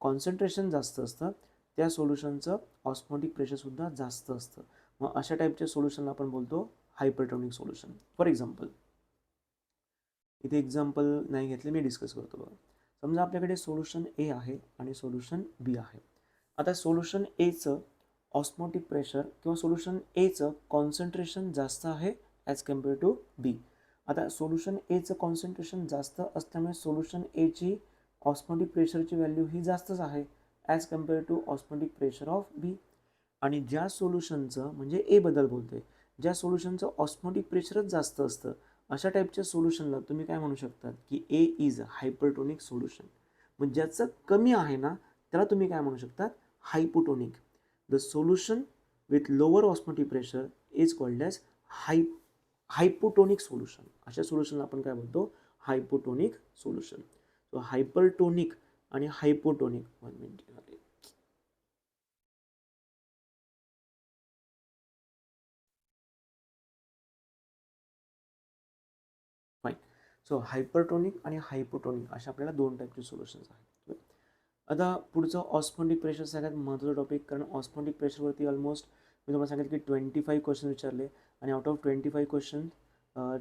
कॉन्सन्ट्रेशन जास्त असतं त्या सोल्युशनचं ऑस्मोटिक प्रेशरसुद्धा जास्त असतं. मग अशा टाईपच्या सोल्युशनला आपण बोलतो हायपरटोनिक सोल्युशन. फॉर एक्झाम्पल, इथे एक्झाम्पल नाही घेतले, मी डिस्कस करतो. बघा, समजा आपल्याकडे सोल्युशन ए आहे आणि सोल्युशन बी आहे. आता सोल्युशन एचं ऑस्मोटिक प्रेशर किंवा सोल्युशन एचं कॉन्सन्ट्रेशन जास्त आहे ॲज कम्पेअर टू बी. आता सोल्युशन एचं कॉन्सन्ट्रेशन जास्त असल्यामुळे सोल्युशन एची ऑस्मोटिक प्रेशरची व्हॅल्यू ही जास्तच आहे as compare to osmotic pressure of B. आणि ज्या सोल्युशनचं म्हणजे ए बद्दल बोलतोय, ज्या सोल्युशनचं ऑस्मोटिक प्रेशरच जास्त असतं अशा टाईपच्या सोल्युशनला तुम्ही काय म्हणू शकतात की ए इज हायपरटोनिक सोल्युशन. मग ज्याचं कमी आहे ना त्याला तुम्ही काय म्हणू शकतात, hypotonic. The solution with lower osmotic pressure is called as hypotonic solution. अशा सोल्युशनला आपण काय बोलतो, हायपोटोनिक सोल्युशन. सो हायपरटोनिक आणि hypotonic, 1 minute, fine. So hypertonic आणि हायपोटोनिक अशा आपल्याला दोन टाईपचे सोल्युशन्स आहेत. आता पुढचं ऑस्मोटिक प्रेशर सगळ्यात महत्त्वाचा टॉपिक, कारण ऑस्मोटिक प्रेशरवरती ऑलमोस्ट मी तुम्हाला सांगितलं की 25 क्वेश्चन विचारले, आणि आउट ऑफ 25 क्वेश्चन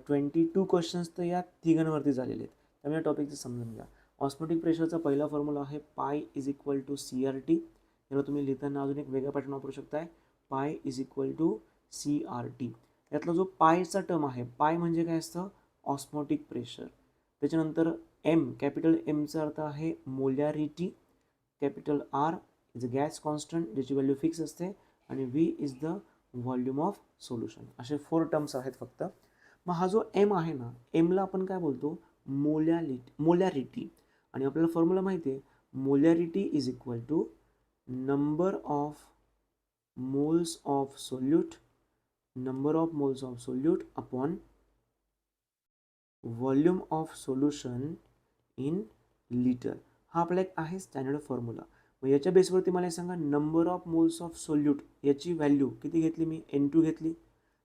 22 क्वेश्चन्स तर या तिघांवरती झालेले आहेत. त्यामुळे या टॉपिकचं समजून घ्या. ऑस्मोटिक प्रेशरचा पहिला फॉर्म्युला आहे pi is equal to CRT. याला तुम्ही लिहिताना अजून एक वेगळा पॅटर्न वापरू शकताय, पाय इज इक्वल टू CRT. यातला जो पायचा टर्म आहे, पाय म्हणजे काय असतं, ऑस्मोटिक प्रेशर. त्याच्यानंतर एम, कॅपिटल एमचा अर्थ आहे molarity, capital R is a gas constant ज्याची व्हॅल्यू फिक्स असते, आणि V is the volume of solution. असे 4 टर्म्स आहेत फक्त. मग हा जो एम आहे ना, एमला आपण काय बोलतो, मोलॅरिटी. आणि आपल्याला फॉर्म्युला माहिती आहे, molarity is equal to number of moles of solute upon volume of solution in litre. हा आपला एक आहे स्टँडर्ड फॉर्म्युला. मग याच्या बेसवरती मला सांगा, number of moles of solute याची व्हॅल्यू किती घेतली मी, N2 घेतली.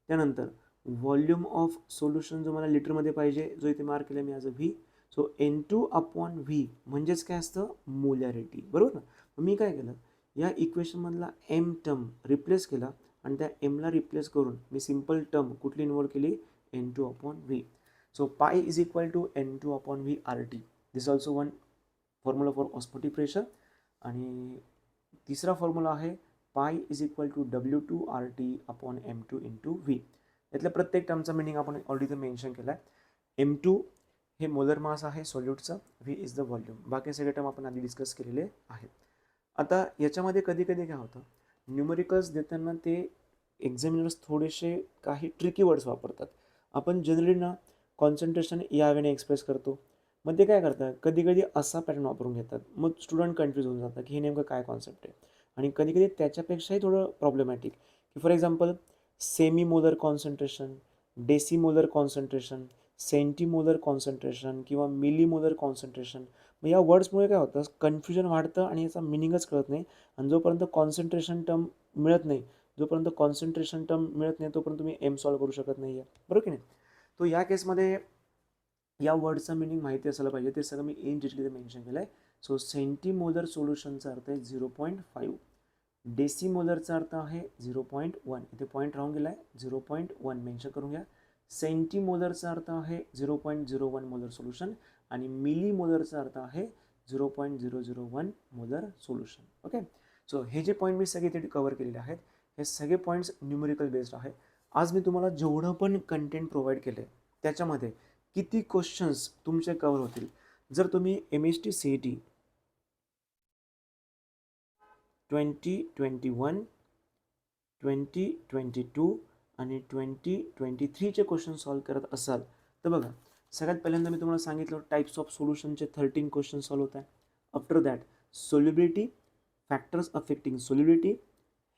त्यानंतर व्हॉल्यूम ऑफ सोल्युशन जो मला लिटरमध्ये पाहिजे, जो इथे मार्क केला मी as a V. So N2 upon V म्हणजेच काय असतं, मोलॅरिटी. बरोबर ना. मग मी काय केलं, या इक्वेशनमधला एम टर्म रिप्लेस केला आणि त्या एमला रिप्लेस करून मी सिम्पल टर्म कुठली इन्व्हॉल्व केली, N2 upon V. So pi is equal to N2 upon V RT. This is also one formula for osmotic pressure. आणि तिसरा फॉर्म्युला आहे pi is equal to W2 RT upon M2 into V. यातल्या प्रत्येक टर्मचा meaning आपण already mention केला आहे. M2 हे मोलर मास आहे सोल्यूटचं, व्ही इज द व्हॉल्यूम. बाकी सगळे टर्म आपण आधी डिस्कस केलेले आहेत. आता याच्यामध्ये कधी कधी काय होतं, न्यूमरिकल्स देताना ते एक्झामिनर्स थोडेसे काही ट्रिकी वर्ड्स वापरतात. आपण जनरली ना कॉन्सन्ट्रेशन या वेळेने एक्सप्रेस करतो. मग ते काय करतात, कधी कधी असा पॅटर्न वापरून घेतात. मग स्टुडंट कन्फ्यूज होऊन जातात की हे नेमकं काय कॉन्सेप्ट आहे. आणि कधी कधी त्याच्यापेक्षाही थोडं प्रॉब्लेमॅटिक, की for example semi molar concentration, decimolar concentration, centimolar concentration किंवा मिलीमोलर कॉन्सन्ट्रेशन. मग या वर्ड्समुळे काय होतं, कन्फ्युजन वाढतं आणि याचा मिनिंगच कळत नाही. आणि जोपर्यंत कॉन्सन्ट्रेशन टर्म मिळत नाही तोपर्यंत तुम्ही एम सॉल्व करू शकत नाही आहे. बरोबर की नाही. तो या केसमध्ये या वर्डचा मिनिंग माहिती असायला पाहिजे. ते सगळं मी इन डिटेल मेन्शन केलं आहे. सो सेंटीमोलर सोल्युशनचा अर्थ आहे 0.5. डेसिमोलरचा अर्थ आहे 0.1. इथे पॉईंट राहून गेला आहे, 0.1 मेन्शन करून घ्या. सेंटीमोलरचा अर्थ आहे 0.01 मोलर सोल्युशन आणि मिलीमोलरचा अर्थ आहे 0.001 मोलर सोल्युशन. ओके. सो हे जे पॉईंट मी सगळे इथे कव्हर केलेले आहेत, हे सगळे पॉईंट्स न्यूमेरिकल बेस्ड आहे. आज मी तुम्हाला जेवढं पण कंटेंट प्रोव्हाइड केलं आहे त्याच्यामध्ये किती क्वेश्चन्स तुमचे कव्हर होतील. जर तुम्ही MST CET 2021, 2022 आणि 2023चे क्वेश्चन सॉल्व करत असाल तर बघा, सगळ्यात पहिल्यांदा मी तुम्हाला सांगितलं टाइप्स ऑफ सोल्युशनचे 13 क्वेश्चन सॉल्व होत आहे. After that solubility, factors affecting solubility,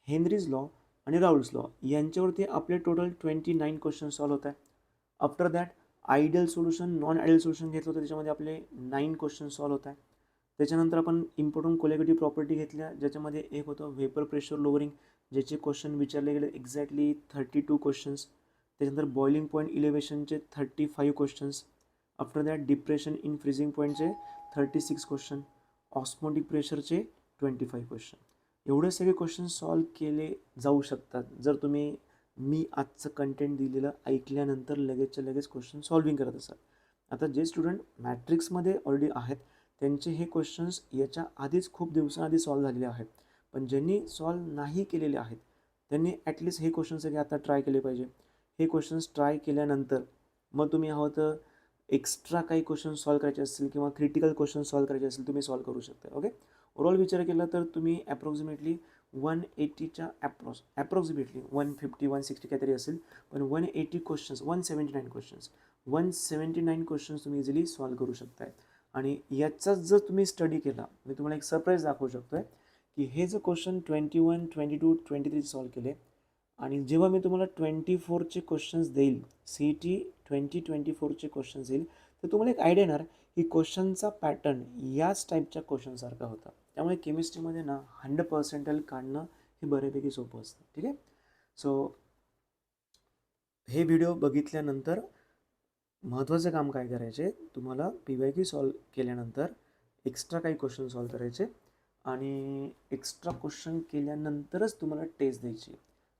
Henry's law आणि राऊल्स लॉ यांच्यावरती आपले टोटल 29 क्वेश्चन सॉल्व होत आहे. After that ideal solution, non ideal solution घेतलं होतं, त्याच्यामध्ये आपले 9 क्वेश्चन सॉल्व होत आहे. त्याच्यानंतर आपण इम्पॉर्टंट कोलॅबिलिटी प्रॉपर्टी घेतल्या, ज्याच्यामध्ये एक होतं व्हेपर प्रेशर लोअरिंग, ज्याचे क्वेश्चन विचारले गेले एक्झॅक्टली 32 क्वेश्चन्स. त्याच्यानंतर बॉइलिंग पॉईंट इलेव्हेशनचे 35 questions. After that depression in freezing पॉईंटचे 36 क्वेश्चन. Osmotic प्रेशरचे 25 question. एवढे सगळे क्वेश्चन सॉल्व केले जाऊ शकतात जर तुम्ही मी आजचं कंटेंट दिलेलं ऐकल्यानंतर लगेचच्या लगेच क्वेश्चन सॉल्विंग करत असाल. आता जे स्टुडंट मॅट्रिक्समध्ये ऑलरेडी आहेत त्यांचे हे क्वेश्चन्स याच्या आधीच खूप दिवसांआधी सॉल्व झालेले आहेत. पण ज्यांनी सॉल्व नाही केलेले आहेत त्यांनी ॲटलिस्ट हे क्वेश्चन सगळे आता ट्राय केले पाहिजे. हे क्वेश्चन्स ट्राय केल्यानंतर मग तुम्ही हवं तर एक्स्ट्रा काही क्वेश्चन सॉल्व करायचे असतील किंवा क्रिटिकल क्वेश्चन सॉल्व करायचे असतील तुम्ही सॉल्व करू शकता. ओके. ओव्हरऑल विचार केला तर तुम्ही ॲप्रॉक्सिमेटली 180च्या ॲप्रॉक्सिमेटली 150 160 काहीतरी असेल, पण 180 क्वेश्चन्स 179 क्वेश्चन्स तुम्ही इझिली सॉल्व करू शकताय. आणि याचाच जर तुम्ही स्टडी केला, मी तुम्हाला एक सरप्राईज दाखवू शकतो आहे की हे जर क्वेश्चन 21, 22, 23 सॉल्व केले आणि जेव्हा मी तुम्हाला 24चे क्वेश्चन्स देईल, CET 2024चे क्वेश्चन्स देईल, तर तुम्हाला एक आयडिया येणार की क्वेश्चनचा पॅटर्न याच टाईपच्या क्वेश्चनसारखा होता. त्यामुळे केमिस्ट्रीमध्ये ना 100% काढणं हे बऱ्यापैकी सोपं असतं. ठीक आहे. सो हे व्हिडिओ बघितल्यानंतर महत्त्वाचं काम काय करायचे, तुम्हाला PYQ सॉल्व केल्यानंतर एक्स्ट्रा काही क्वेश्चन सॉल्व करायचे आणि एक्स्ट्रा क्वेश्चन केल्यानंतरच तुम्हाला टेस्ट द्यायची.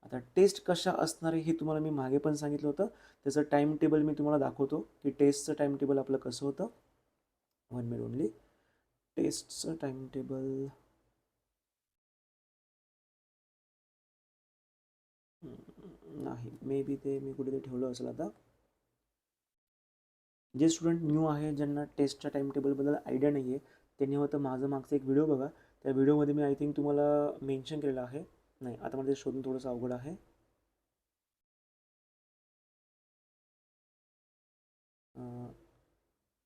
आता टेस्ट कशा असणार आहे हे तुम्हाला मी मागे पण सांगितलं होतं. त्याचं टाईम टेबल मी तुम्हाला दाखवतो की टेस्टचं टाईम टेबल आपलं कसं होतं. 1 मिनिट ओनली. टेस्टचं टाईम टेबल नाही, मे बी ते मी कुठेतरी ठेवलं असेल. आता जे स्टुडंट न्यू आहे, ज्यांना टेस्टच्या टाईम टेबलबद्दल आयडिया नाही आहे, त्यांनी होतं माझं मागचा एक व्हिडिओ बघा. त्या व्हिडिओमध्ये मी आय थिंक तुम्हाला मेन्शन केलेलं आहे नाही, आता मला ते शोधून थोडंसं अवघड आहे.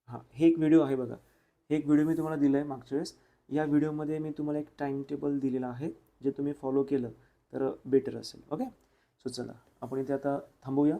हां, हे एक व्हिडिओ आहे बघा. हे एक व्हिडिओ मी तुम्हाला दिला आहे मागच्या वेळेस. या व्हिडिओमध्ये मी तुम्हाला एक टाईम टेबल दिलेलं आहे, जे तुम्ही फॉलो केलं तर बेटर असेल. ओके. सो चला आपण इथे आता थांबूया.